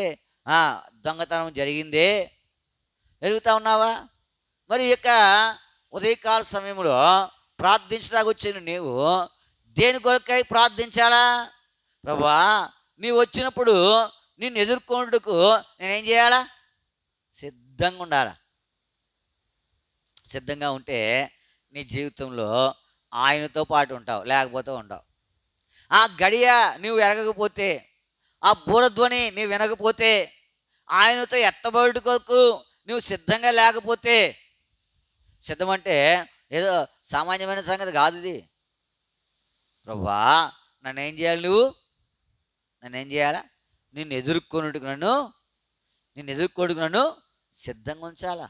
దొంగతనం జరిగిందే. ఎరుగుతా ఉన్నావా? మరి ఇక ఉదయకాల సమయంలో ప్రార్థించడానికి వచ్చిన నీవు దేని కొరకై ప్రార్థించాలా? ప్రభువా, నీవు వచ్చినప్పుడు నిన్ను ఎదుర్కొనేందుకు నేనేం చేయాలా? సిద్ధంగా ఉండాలా. సిద్ధంగా ఉంటే నీ జీవితంలో ఆయనతో పాటు ఉంటావు, లేకపోతే ఉండవు. ఆ గడియ నువ్వు ఎరగకపోతే, ఆ బూరధ్వని నువ్వు వినకపోతే, ఆయనతో ఎత్తబడుటకు నువ్వు సిద్ధంగా లేకపోతే, సిద్ధం అంటే ఏదో సామాన్యమైన సంగతి కాదు ఇది. ప్రభువా, నన్నేం చేయాలి? నన్నేం చేయాలా? నిన్ను ఎదుర్కొనుటకు నన్ను సిద్ధంగా ఉంచాలా.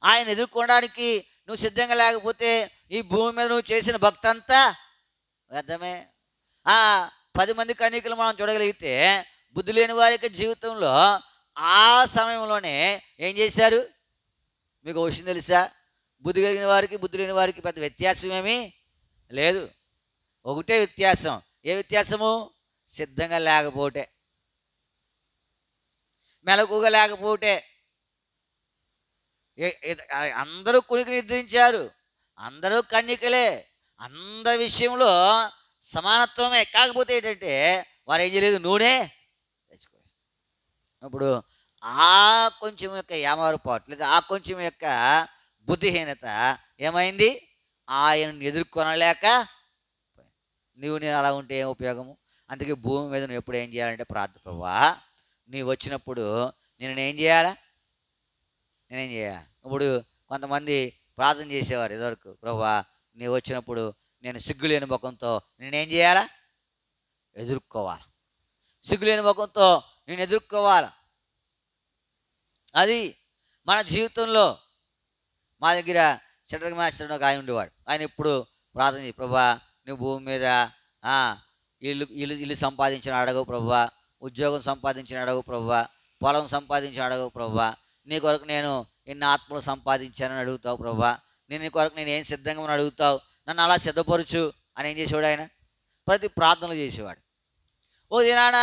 ఆయన ఎదుర్కోవడానికి నువ్వు సిద్ధంగా లేకపోతే ఈ భూమి మీద నువ్వు చేసిన భక్తి అంతా వ్యర్థమే. 10 మంది కన్యకలు మనం చూడగలిగితే బుద్ధి లేని వారికి జీవితంలో ఆ సమయంలోనే ఏం చేశారు? మీకు ఒక విషయం తెలుసా? బుద్ధి కలిగిన వారికి బుద్ధి లేని వారికి పెద్ద వ్యత్యాసం ఏమీ లేదు. ఒకటే వ్యత్యాసం. ఏ వ్యత్యాసము? సిద్ధంగా లేకపోతే, మెలకుగా లేకపోతే. అందరూ కునికి నిద్రించారు, అందరూ కన్యకలే, అందరి విషయంలో సమానత్వమే. కాకపోతే ఏంటంటే వారు ఏం చేయలేదు, నూనె తెచ్చుకోలేదు. ఇప్పుడు ఆ కొంచెం యొక్క యామారుపాటు లేదా ఆ కొంచెం యొక్క బుద్ధిహీనత ఏమైంది? ఆయనను ఎదుర్కొనలేక నీవు నేను అలా ఉంటే ఏం ఉపయోగము? అందుకే భూమి మీద నువ్వు ఎప్పుడు ఏం చేయాలంటే ప్రభువా, నీవు వచ్చినప్పుడు నేనేం చేయాలా? ఇప్పుడు కొంతమంది ప్రార్థన చేసేవారు ఇదివరకు, ప్రభువా నీవు వచ్చినప్పుడు నేను సిగ్గులేని ముఖంతో నేనేం చేయాలా? ఎదుర్కోవాలి. సిగ్గులేని ముఖంతో నేను ఎదుర్కోవాలి. అది మన జీవితంలో. మా దగ్గర సెంట్రల్ మాస్టర్ ఒక ఆయన ఉండేవాడు. ఆయన ఇప్పుడు ప్రార్థన చేసి, ప్రభువా నువ్వు భూమి మీద ఇల్లు సంపాదించిన అడగవు ప్రభువా, ఉద్యోగం సంపాదించిన అడగవు ప్రభువా, పొలం సంపాదించిన అడగవు ప్రభువా, నీ కొరకు నేను ఎన్ని ఆత్మలు సంపాదించానని అడుగుతావు ప్రభువా, నీ కొరకు నేను ఏం సిద్ధంగా అడుగుతావు, నన్ను అలా సిద్ధపరచు అని ఏం చేసేవాడు? ఆయన ప్రతి ప్రార్థనలు చేసేవాడు. ఓ దినాన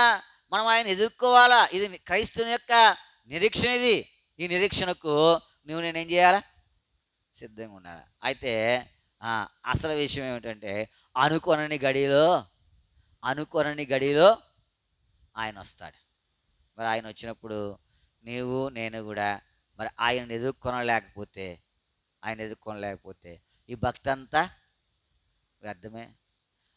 మనం ఆయన ఎదుర్కోవాలా. ఇది క్రైస్తవుని యొక్క నిరీక్షణ. ఈ నిరీక్షణకు నువ్వు నేనేం చేయాలా? సిద్ధంగా ఉండాలి. అయితే అసలు విషయం ఏమిటంటే అనుకోనని గడిలో ఆయన వస్తాడు. మరి ఆయన వచ్చినప్పుడు నీవు నేను కూడా మరి ఆయన ఎదుర్కొనలేకపోతే ఈ భక్తి అంతా వ్యర్థమే.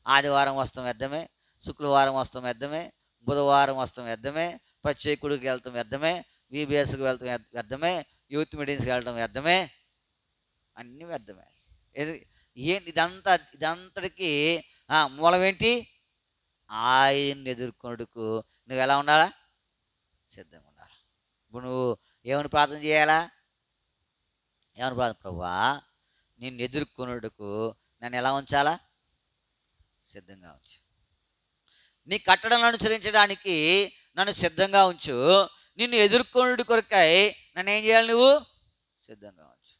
ఆదివారం వస్తాం వ్యర్థమే, శుక్రవారం వస్తాం వ్యర్థమే, బుధవారం వస్తాం వ్యర్థమే, ప్రత్యేకుడికి వెళ్తాం వ్యర్థమే, VBSకి వెళ్తాం వ్యర్థమే, యూత్ మీటింగ్స్కి వెళ్ళడం వ్యర్థమే, అన్నీ వ్యర్థమే. ఏంటి ఇదంతటికి మూలమేంటి? ఆయన్ని ఎదుర్కొనుటకు నువ్వు ఎలా ఉండాలా? సిద్ధంగా ఉండాలి. ఇప్పుడు నువ్వు ఏమని ప్రార్థన చేయాలా? ఏమని ప్రార్థన? ప్రభువా నిన్ను ఎదుర్కొనుటకు నన్ను ఎలా ఉంచాలా? సిద్ధంగా ఉంచు. నీ కట్టడలను అనుసరించడానికి నన్ను సిద్ధంగా ఉంచు. నిన్ను ఎదుర్కొనుట కొరకై నన్ను ఏం చేయాలి? నువ్వు సిద్ధంగా ఉంచు.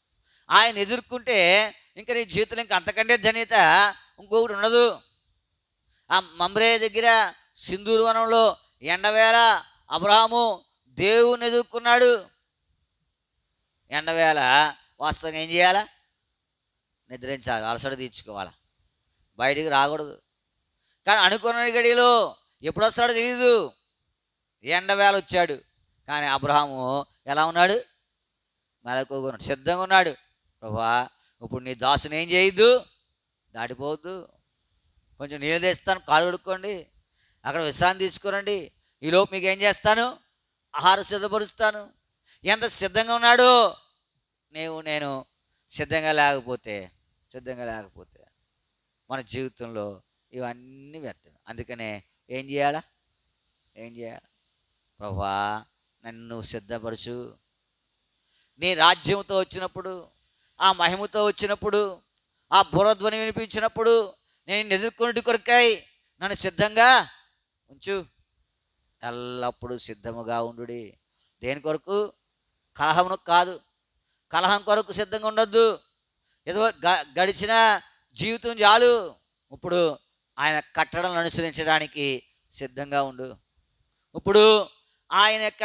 ఆయన ఎదుర్కొంటే ఇంకా నీ జీవితంలో ఇంకా అంతకంటే ధన్యత ఇంకొకటి ఉండదు. ఆ మమ్రే దగ్గర సింధూరు వనంలో ఎండవేళ అబ్రహాము దేవుని ఎదుర్కొన్నాడు. ఎండవేళ వాస్తవంగా ఏం చేయాలా? నిద్రించాలి, అలసట తీర్చుకోవాలా, బయటికి రాకూడదు. కానీ అనుకున్న గడిలో ఎప్పుడు వస్తాడో తెలీదు. ఎండవేళ వచ్చాడు, కానీ అబ్రహాము ఎలా ఉన్నాడు? మెలకువగా ఉన్నాడు, సిద్ధంగా ఉన్నాడు. ప్రభువా, ఇప్పుడు నీ దాసుని ఏం చేయొద్దు, దాటిపోవద్దు, కొంచెం నీళ్ళు తెస్తాను, కాలు కడుక్కోండి, అక్కడ విశ్రాంతి తీసుకురండి, ఈలోపు మీకు ఏం చేస్తాను, ఆహారం సిద్ధపరుస్తాను. ఎంత సిద్ధంగా ఉన్నాడు. నేను సిద్ధంగా లేకపోతే మన జీవితంలో ఇవన్నీ వ్యర్థం. అందుకనే ఏం చేయాలా? ప్రభువా, నన్ను సిద్ధపరచు. నీ రాజ్యంతో వచ్చినప్పుడు, ఆ మహిమతో వచ్చినప్పుడు, ఆ బుర్రధ్వని వినిపించినప్పుడు నేను ఎదుర్కొనేటి కొరకై నన్ను సిద్ధంగా ఉంచు. ఎల్లప్పుడూ సిద్ధముగా ఉండు. దేని కొరకు? కలహమును కాదు. కలహం కొరకు సిద్ధంగా ఉండొద్దు. ఏదో గడిచిన జీవితం చాలు. ఇప్పుడు ఆయన కట్టడలను అనుసరించడానికి సిద్ధంగా ఉండు. ఇప్పుడు ఆయన యొక్క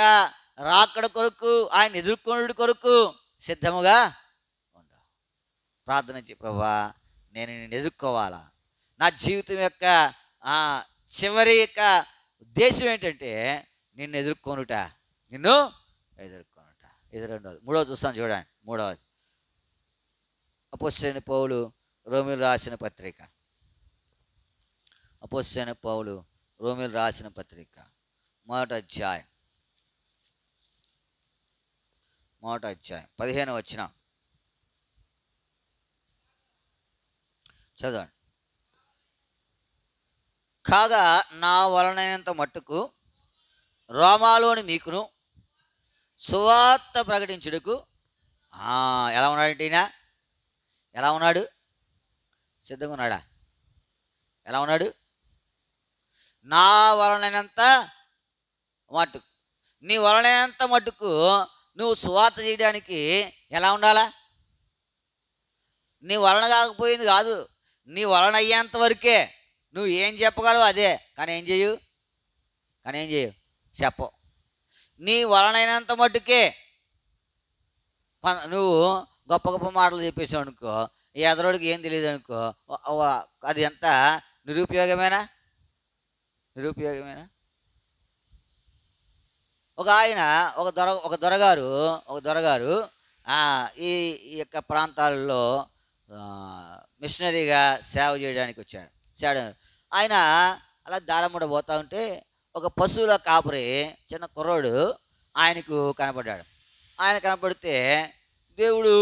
రాకడ కొరకు, ఆయన ఎదుర్కొనుడి కొరకు సిద్ధముగా ఉండు. ప్రార్థన చేయి, ప్రభువా, నేను నిన్ను ఎదుర్కోవాలా. నా జీవితం యొక్క చివరి యొక్క ఉద్దేశం ఏంటంటే నిన్ను ఎదుర్కొనుట. ఇది రెండవది. మూడవది చూస్తాను, చూడండి. మూడవది అపోస్తలుడైన పౌలు రోమీయులకు రాసిన పత్రిక. అపోస్తలుడైన పౌలు రోమీయులకు రాసిన పత్రిక 1వ అధ్యాయం 15వ వచనం చదవండి. కాగా నా వలనైనంత మట్టుకు రోమాలోని మీకును సువార్త ప్రకటించుటకు ఎలా ఉన్నాడంటే ఈయన? ఎలా ఉన్నాడు? సిద్ధంగా ఉన్నాడా? ఎలా ఉన్నాడు? నా వలనైనంత మట్టుకు, నీ వలనైనంత మట్టుకు నువ్వు సువార్త చేయడానికి ఎలా ఉండాలా? నీ వలన కాకపోయింది కాదు, నీ వలన అయ్యేంత వరకే నువ్వు ఏం చెప్పగలవు అదే. కానీ ఏం చేయు చెప్పవు. నీ వలనైనంత మట్టుకే నువ్వు గొప్ప గొప్ప మాటలు చెప్పేసావు అనుకో, ఈ ఎదరోడికి ఏం తెలియదు అనుకో, అది ఎంత నిరుపయోగమేనా? ఒక దొరగారు ఈ యొక్క ప్రాంతాల్లో మిషనరీగా సేవ చేయడానికి వచ్చాడు. ఆయన అలా దారముడ పోతూ ఉంటే ఒక పశువుల కాపరి చిన్న కుర్రోడు ఆయనకు కనపడ్డాడు. ఆయన కనపడితే దేవుడు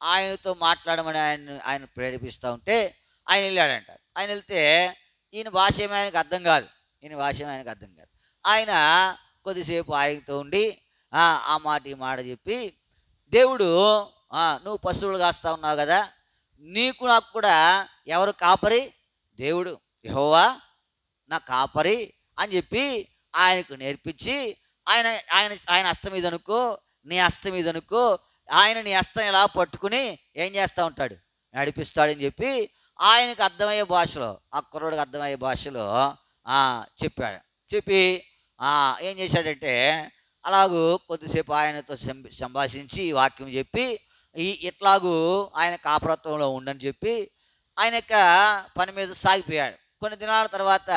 ఆయనతో మాట్లాడమని ఆయన ప్రేరేపిస్తూ ఉంటే ఆయన వెళ్ళాడంట. ఆయన వెళ్తే ఈయన భాష ఏమీ ఆయనకు అర్థం కాదు. ఆయన కొద్దిసేపు ఆయనతో ఉండి ఆ మాట ఈ మాట చెప్పి, దేవుడు నువ్వు పశువులు కాస్తా ఉన్నావు కదా, నీకు నాకు కూడా ఎవరు కాపరి? దేవుడు యెహోవా నా కాపరి అని చెప్పి ఆయనకు నేర్పించి, ఆయన హస్తం మీద అనుకో, నీ హస్తం మీద అనుకో, ఆయన నీ హస్తం ఇలా పట్టుకుని ఏం చేస్తూ ఉంటాడు? నడిపిస్తాడని చెప్పి ఆయనకు అర్థమయ్యే భాషలో, ఆ కుర్రోడికి అర్థమయ్యే భాషలో చెప్పాడు. చెప్పి ఏం చేశాడంటే అలాగూ కొద్దిసేపు ఆయనతో సంభాషించి ఈ వాక్యం చెప్పి ఇట్లాగూ ఆయన కాపురత్వంలో ఉండని చెప్పి ఆయన యొక్క పని మీద సాగిపోయాడు. కొన్ని దినాల తర్వాత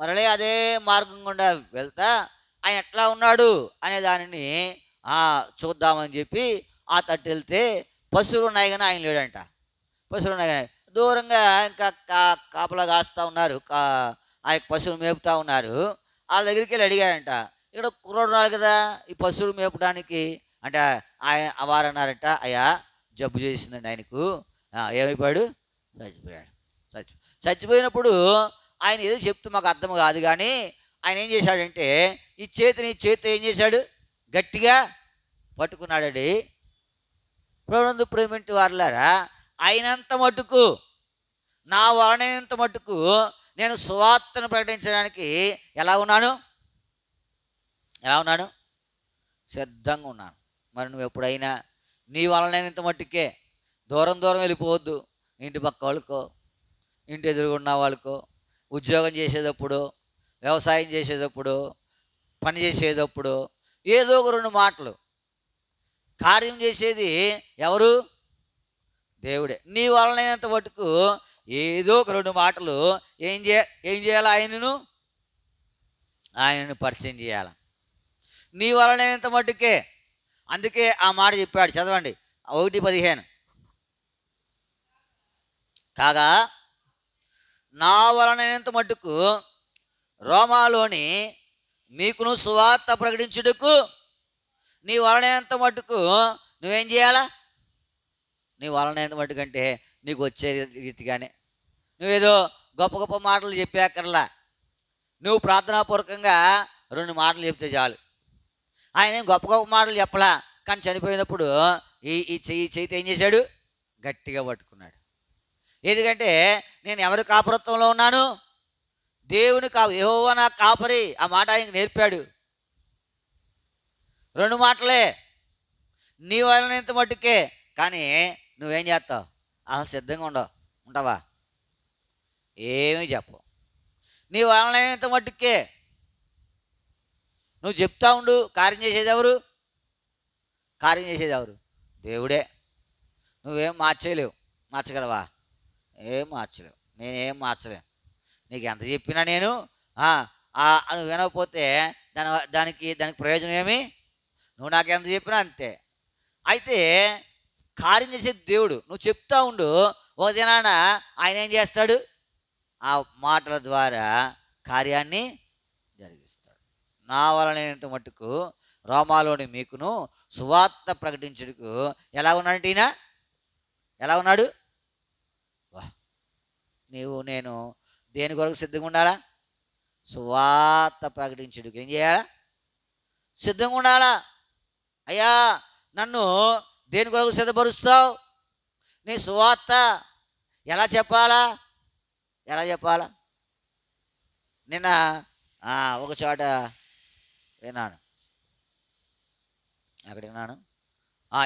మరలే అదే మార్గం గుండా వెళ్తా ఆయన ఎట్లా ఉన్నాడు అనే దానిని చూద్దామని చెప్పి ఆ తట్టు వెళ్తే పశువులు ఉన్నాయి కానీ ఆయన లేడంట. పశువులు ఉన్నాయి కానీ దూరంగా ఇంకా కాపలా కాస్తూ ఉన్నారు, ఆ యొక్క పశువులు మేపుతూ ఉన్నారు. వాళ్ళ దగ్గరికి వెళ్ళి అడిగాడంట, ఇక్కడ కుర్రోడు ఉన్నారు కదా ఈ పశువులు మేపడానికి అంటే వారు అన్నారంట, అయ్యా జబ్బు చేసిందండి ఆయనకు. ఏమైపోయాడు? చచ్చిపోయినప్పుడు ఆయన ఏదో చెప్తూ మాకు అర్థం కాదు కానీ ఆయన ఏం చేశాడంటే ఈ చేతితో ఏం చేశాడు? గట్టిగా పట్టుకున్నాడండి. ప్రభునందు ప్రేమింటి వారులారా, అయినంత మట్టుకు, నా వలనైనంత మట్టుకు నేను సువార్తను ప్రకటించడానికి ఎలా ఉన్నాను? సిద్ధంగా ఉన్నాను. మరి నువ్వు ఎప్పుడైనా నీ వలనైనంత మట్టుకే దూరం వెళ్ళిపోవద్దు. ఇంటి పక్క వాళ్ళకో, ఇంటి ఎదురుగున్న వాళ్ళకో, ఉద్యోగం చేసేటప్పుడు, వ్యవసాయం చేసేటప్పుడు, పని చేసేటప్పుడు ఏదో ఒక 2 మాటలు. కార్యం చేసేది ఎవరు? దేవుడే. నీ వలనైనంత మటుకు ఏదో ఒక 2 మాటలు ఏం చేయాలి? ఆయనను పరిచయం చేయాలి. నీ వలనైనంత మట్టుకే. అందుకే ఆ మాట చెప్పాడు, చదవండి 1:15. కాగా నా వలనైనంత మట్టుకు రోమాలోని మీకును సువార్త ప్రకటించుటకు నీ వలనైనంత మట్టుకు నువ్వేం చేయాలా? నీ వలనైనంత మట్టుకు అంటే నీకు వచ్చే రీతిగానే. నువ్వేదో గొప్ప గొప్ప మాటలు చెప్పాకర్లా, నువ్వు ప్రార్థనాపూర్వకంగా 2 మాటలు చెప్తే చాలు. ఆయన ఏం గొప్ప గొప్ప మాటలు చెప్పలా, కానీ చనిపోయినప్పుడు ఈ చేతి ఏం చేశాడు? గట్టిగా పట్టుకున్నాడు. ఎందుకంటే నేను ఎవరి కాపురత్వంలో ఉన్నాను? దేవుని యెహోవా నా కాపరి. ఆ మాట ఆయనకు నేర్పాడు. 2 మాటలే, నీ వలనంత మట్టుకే. కానీ నువ్వేం చేస్తావు? అసలు సిద్ధంగా ఉంటావా? ఏమీ చెప్పవు. నీ వలనంత మట్టుకే నువ్వు చెప్తా ఉండు. కార్యం చేసేది ఎవరు? దేవుడే. నువ్వేం మార్చగలవా? ఏం మార్చలేవు. నేనేం మార్చలేను. నీకు ఎంత చెప్పినా నేను నువ్వు వినకపోతే దానికి ప్రయోజనం ఏమి? నువ్వు నాకు ఎంత చెప్పినా అంతే. అయితే కార్యం చేసేది దేవుడు. నువ్వు చెప్తా ఉండు, ఒక దినాన ఆయన ఏం చేస్తాడు? ఆ మాటల ద్వారా కార్యాన్ని జరిగిస్తాడు. నా వలనైనంత మట్టుకు రోమాలోని మీకును సువార్త ప్రకటించుటకు ఎలా ఉన్నాడు ఈయన? ఎలా ఉన్నాడు? నీవు నేను దేని కొరకు సిద్ధంగా ఉండాలా? సువార్త ప్రకటించుటకు ఏం చేయాలా? సిద్ధంగా ఉండాలా. అయ్యా, నన్ను దేని కొరకు సిద్ధపరుస్తావు? నీ సువార్త ఎలా చెప్పాలా? నిన్న ఒక చోట విన్నాను.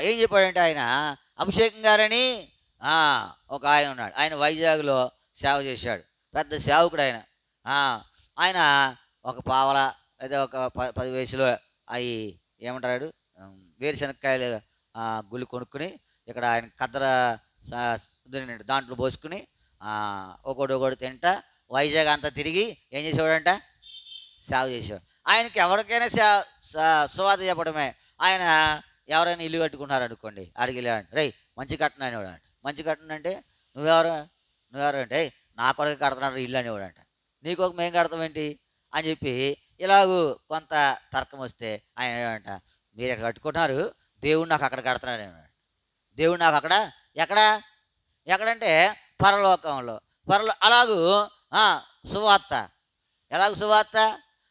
ఏం చెప్పాడంటే, ఆయన అభిషేకం గారని ఒక ఆయన ఉన్నాడు. ఆయన వైజాగ్లో సేవ చేశాడు. పెద్ద సేవకుడు ఆయన. ఆయన ఒక పావల లేదా ఒక 10 వయసులో అవి ఏమంటాడు వేరుశనక్కాయలు గుళ్ళు కొనుక్కుని ఇక్కడ ఆయన కద్దర దాంట్లో పోసుకుని ఒకటి తింటా వైజాగ్ అంతా తిరిగి ఏం చేసేవాడంట? సేవ చేసేవాడు. ఆయనకి ఎవరికైనా సువార్త చెప్పడమే. ఆయన ఎవరైనా ఇల్లు కట్టుకున్నారు అనుకోండి, అడిగి వెళ్ళాడు, రై మంచి కట్టను అనేవాడు. మంచి కట్టను అంటే నువ్వెవరు అంటే నా కొరకు కడుతున్నాడు ఇల్లు అనేవాడంట. నీకొక మేము కడతామేంటి అని చెప్పి ఇలాగూ కొంత తర్కం వస్తే ఆయన ఏమంట, మీరు ఎక్కడ కట్టుకుంటున్నారు, దేవుడు నాకు అక్కడ కడుతున్నాడు అనేవాడు. దేవుడు నాకు అక్కడ ఎక్కడంటే పరలోకంలో. అలాగూ సువార్త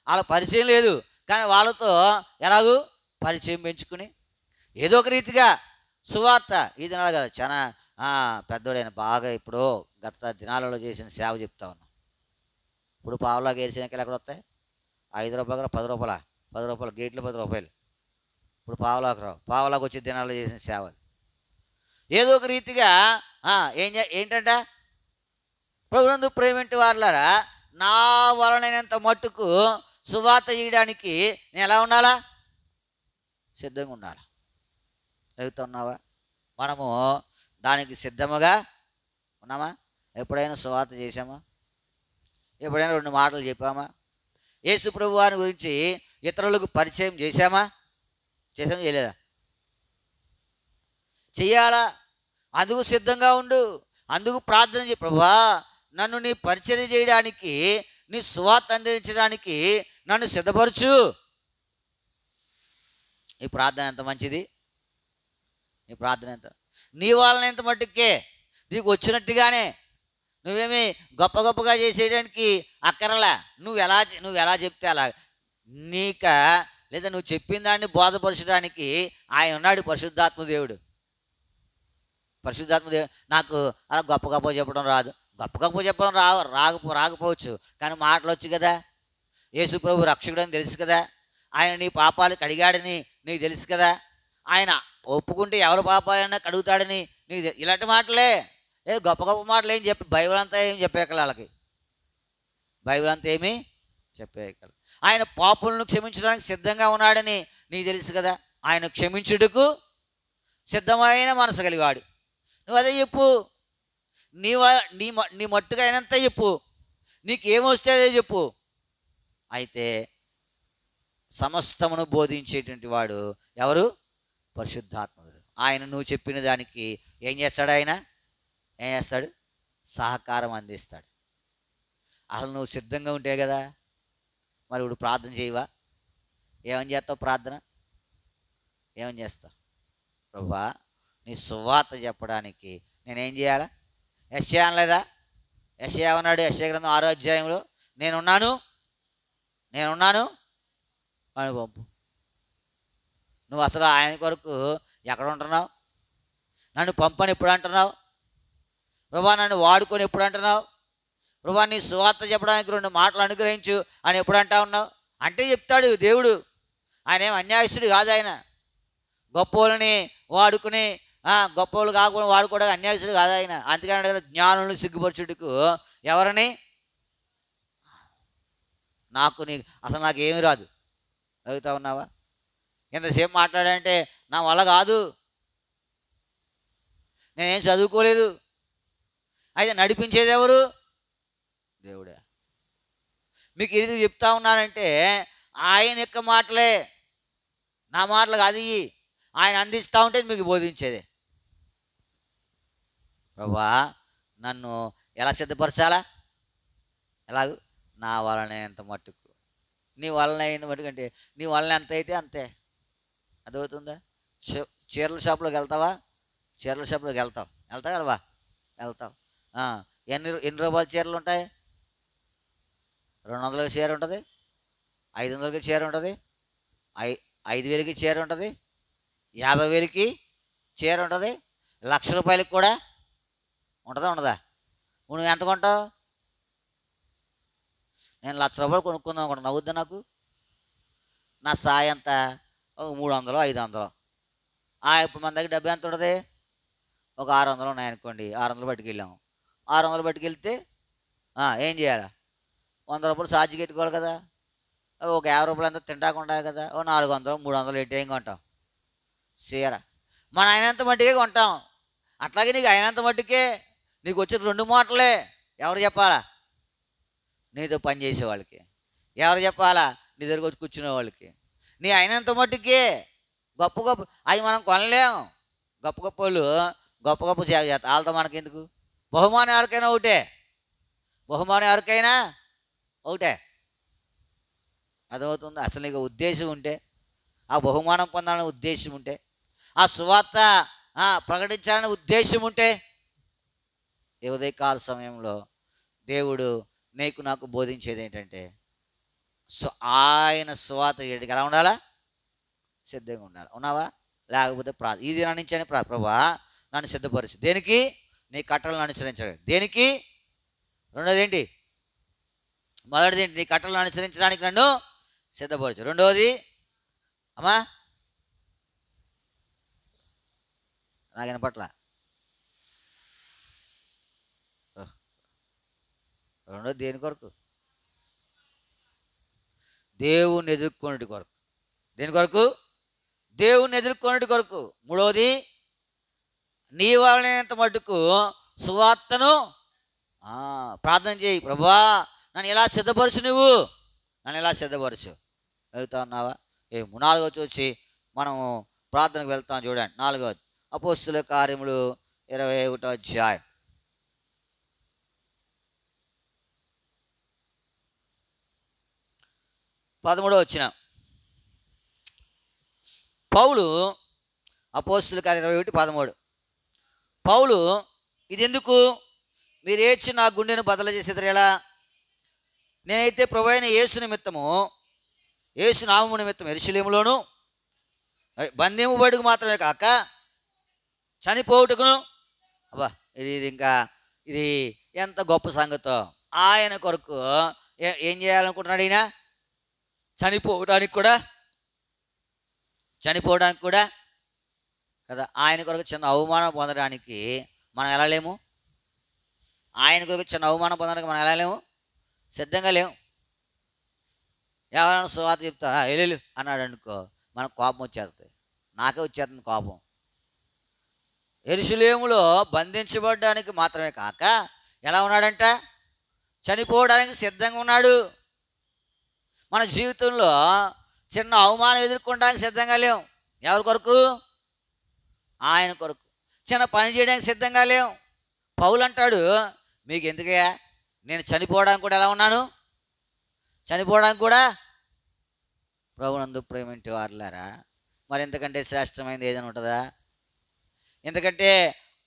వాళ్ళ పరిచయం లేదు, కానీ వాళ్ళతో ఎలాగూ పరిచయం పెంచుకుని ఏదో ఒక రీతిగా సువార్త. ఈ దినాలు కదా చాలా పెద్దోడైన బాగా ఇప్పుడు గత దినాలలో చేసిన సేవ చెప్తా ఉన్నాం. ఇప్పుడు పావులా గేరిసినకి ఎక్కడ వస్తాయి? 5 రూపాయలు 10 రూపాయల 10 రూపాయలు గేట్లు 10 రూపాయలు. ఇప్పుడు పావులాకు వచ్చే దినాల్లో చేసిన సేవ ఏదో ఒక రీతిగా ఏంటంట, ప్రభునందు ప్రేమింటి వారులారా, నా వలనైనంత మట్టుకు సువార్త చేయడానికి నేను ఎలా ఉండాలా? సిద్ధంగా ఉండాలా. చదువుతున్నావా? మనము దానికి సిద్ధముగా ఉన్నామా? ఎప్పుడైనా సువార్త చేసామా? ఎప్పుడైనా 2 మాటలు చెప్పామా? యేసు ప్రభు వారి గురించి ఇతరులకు పరిచయం చేశామా? చేయలేదా? చెయ్యాలా. అందుకు సిద్ధంగా ఉండు. అందుకు ప్రార్థన చేయి, ప్రభువా నన్ను నీ పరిచర్య చేయడానికి, నీ సువార్త అందించడానికి నన్ను సిద్ధపరచు. ఈ ప్రార్థన ఎంత మంచిది! నీ ప్రార్థన ఎంత నీ వాళ్ళని ఎంత మట్టుకే నీకు వచ్చినట్టుగానే. నువ్వేమి గొప్పగా చేసేయడానికి అక్కరలా. నువ్వు ఎలా చెప్తే అలా లేదా నువ్వు చెప్పిన దాన్ని బోధపరచడానికి ఆయన ఉన్నాడు, పరిశుద్ధాత్మ దేవుడు. నాకు అలా గొప్ప చెప్పడం రాదు. గొప్ప చెప్పడం రాకపోవచ్చు, కానీ మాటలు వచ్చు కదా. యేసు ప్రభు రక్షకుడు అని తెలుసు కదా. ఆయన నీ పాపాలు కడిగాడని నీకు తెలుసు కదా. ఆయన ఒప్పుకుంటే ఎవరి పాపాలైనా కడుగుతాడని నీకు ఇలాంటి మాటలే. ఏదో గొప్ప మాటలు ఏం బైబిల్ అంతా ఏం చెప్పేకల వాళ్ళకి. బైబిల్ అంతా ఏమీ చెప్పేకల. ఆయన పాపులను క్షమించడానికి సిద్ధంగా ఉన్నాడని నీకు తెలుసు కదా. ఆయన క్షమించుటకు సిద్ధమైన మనసు కలిగాడు. నువ్వు అదే చెప్పు. నీ మట్టుగా అయినంత చెప్పు. నీకేమొస్తే అదే చెప్పు. అయితే సమస్తమును బోధించేటువంటి వాడు ఎవరు? పరిశుద్ధాత్ముడు. ఆయన నువ్వు చెప్పిన దానికి ఏం చేస్తాడు? ఆయన ఏం చేస్తాడు? సహకారం అందిస్తాడు. అసలు నువ్వు సిద్ధంగా ఉంటే కదా. మరి ఇప్పుడు ప్రార్థన చేయవా? ఏమని చేస్తావు? ప్రార్థన ఏమని చేస్తావు? ప్రభువా, నీ సువార్త చెప్పడానికి నేనేం చేయాలా? యెషయా అనలేదా? యెషయా అన్నాడు, యెషయా గ్రంథం 6వ అధ్యాయంలో, నేనున్నాను అని పంపు. నువ్వు అసలు ఆయన కొరకు ఎక్కడ ఉంటున్నావు? నన్ను పంపని ఎప్పుడు అంటున్నావు? ప్రభువా, నన్ను వాడుకొని ఎప్పుడు అంటున్నావు? ప్రభువా, నీ సువార్త చెప్పడానికి 2 మాటలు అనుగ్రహించు అని ఎప్పుడు అంటా ఉన్నావు? అంటే చెప్తాడు దేవుడు. ఆయన ఏం అన్యాయస్తుడు కాదు. ఆయన గొప్పవాళ్ళని వాడుకుని గొప్పవాళ్ళు కాకుండా వాడుకోవడానికి అన్యాయస్తుడు కాదు ఆయన. అందుకని కదా జ్ఞానులను సిగ్గుపరచుటకు ఎవరని? నాకు ఏమి రాదు అడుగుతా ఉన్నావా? ఎంతసేపు మాట్లాడంటే నా వల్ల కాదు, నేనేం చదువుకోలేదు. అయితే నడిపించేది ఎవరు? దేవుడే. మీకు ఇది చెప్తా ఉన్నానంటే ఆయన యొక్క మాటలే, నా మాటలు కాదు. ఆయన అందిస్తూ ఉంటే మీకు బోధించేదే. ప్రభువా, నన్ను ఎలా సిద్ధపరచాలా? ఎలాగూ? నా వలన ఎంత మట్టుకు, నీ వలన అయిన మట్టుకు. అంటే నీ వలన ఎంత అయితే అంతే. అదవుతుందా? చీరల షాప్లోకి వెళ్తావా? చీరల షాప్లోకి వెళ్తావు కదవా? వెళ్తావు. ఎన్ని రూపాయల చీరలు ఉంటాయి? 200కి చీర ఉంటుంది, 500కి చీర ఉంటుంది, 5,000కి చీర ఉంటుంది, 50,000కి చీర ఉంటుంది, 1,00,000 రూపాయలకి కూడా ఉంటుందా? ఉండదా? నువ్వు ఎంత కొంటావు? నేను 1,00,000 రూపాయలు కొనుక్కుందాం అనుకుంటా. నవ్వుద్దా నాకు? నా స్థాయి ఎంత? 300, 500. ఇప్పుడు మన దగ్గర డబ్బు ఎంత ఉంటుంది? ఒక 600 ఉన్నాయనుకోండి. 600 పట్టుకెళ్ళాము. 600 పట్టుకెళ్తే ఏం చేయాలి? 100 రూపాయలు ఛార్జ్ పెట్టుకోవాలి కదా. ఒక 50 రూపాయలు అంతా తింటాకుండా కదా. 400, 300 ఎట్టి ఏం కొంటాం? చీర మన అయినంత మట్టుకే కొంటాం. అట్లాగే నీకు అయినంత మట్టుకే నీకు వచ్చే 2 మాటలే. ఎవరు చెప్పాలా? నీతో పని చేసే వాళ్ళకి. ఎవరు చెప్పాలా? నీ దగ్గరకు వచ్చి కూర్చునే వాళ్ళకి. నీ అయినంత మట్టుకే. గొప్ప అవి మనం కొనలేం. గొప్ప వాళ్ళు గొప్ప సేవ చేస్తారు. వాళ్ళతో మనకెందుకు? బహుమానం ఎవరికైనా ఒకటే. అదవుతుంది. అసలు నీకు ఉద్దేశం ఉంటే, ఆ బహుమానం పొందాలనే ఉద్దేశం ఉంటే, ఆ సువార్త ప్రకటించాలనే ఉద్దేశం ఉంటే, ఈ ఉదయకాల సమయంలో దేవుడు నాకు బోధించేది ఏంటంటే, ఆయన సువార్త చేయడానికి ఎలా ఉండాలా? సిద్ధంగా ఉండాలి. ఉన్నావా? లేకపోతే ఈ దినం నుంచే ప్రభువా, నన్ను సిద్ధపరచు. దేనికి? నీ కట్టలను అనుసరించడం. దేనికి? రెండోది ఏంటి? మొదటిది ఏంటి? నీ కట్టలను అనుసరించడానికి నన్ను సిద్ధపరచు. రెండవది అమ్మా నాకు వినపట్ల. రెండోది దేని కొరకు? దేవుణ్ణి ఎదుర్కొనేటి కొరకు. దేని కొరకు? దేవుణ్ణి ఎదుర్కొనేటి కొరకు. మూడవది, నీ వలనంత మటుకు సువార్తను ప్రార్థన చేయి. ప్రభువా, నన్ను ఎలా సిద్ధపరచు, నన్ను ఎలా సిద్ధపరచు. వెళ్తా ఉన్నావా? నాలుగవది వచ్చి మనము ప్రార్థనకు వెళ్తాం. చూడండి, 4వది అపోస్తుల కార్యములు 21వ అధ్యాయం 13వ వచనం. పౌలు, అపోస్తుల కార్యం 21:13. పౌలు, ఇదెందుకు మీరు ఏడ్చి నా గుండెను బదలు చేసేది ఎలా? నేనైతే ప్రభువైన యేసు నిమిత్తము, యేసు నామము నిమిత్తం యెరూషలేములోను బంధింపబడుటకు మాత్రమే కాక చనిపోవుటకును. అబ్బా, ఇది ఎంత గొప్ప సంగతో. ఆయన కొరకు ఏం చేయాలనుకుంటున్నాడు ఈయన? చనిపోవడానికి కూడా కదా. ఆయన కొరకు చిన్న అవమానం పొందడానికి మనం ఎలా లేము? ఆయన కొరకు చిన్న అవమానం పొందడానికి మనం ఎలా లేము? సిద్ధంగా లేము. ఎవరైనా సువార్త చెప్తా వెళ్ళు అన్నాడు అనుకో, మనకు కోపం వచ్చేస్తుంది. నాకే వచ్చేస్తుంది కోపం. యెరూషలేములో బంధించబడడానికి మాత్రమే కాక ఎలా ఉన్నాడంట? చనిపోవడానికి సిద్ధంగా ఉన్నాడు. మన జీవితంలో చిన్న అవమానం ఎదుర్కొనడానికి సిద్ధంగా లేం. ఎవరి కొరకు? ఆయన కొరకు. చిన్న పని చేయడానికి సిద్ధంగా లేం. పౌలు అంటాడు, మీకు ఎందుకయ్యా, నేను చనిపోవడానికి కూడా ఎలా ఉన్నాను, చనిపోవడానికి కూడా. ప్రభునందు ప్రేమించే వారులారా, మరి ఇంతకంటే శ్రేష్టమైనది ఏదైనా ఉంటుందా? ఎందుకంటే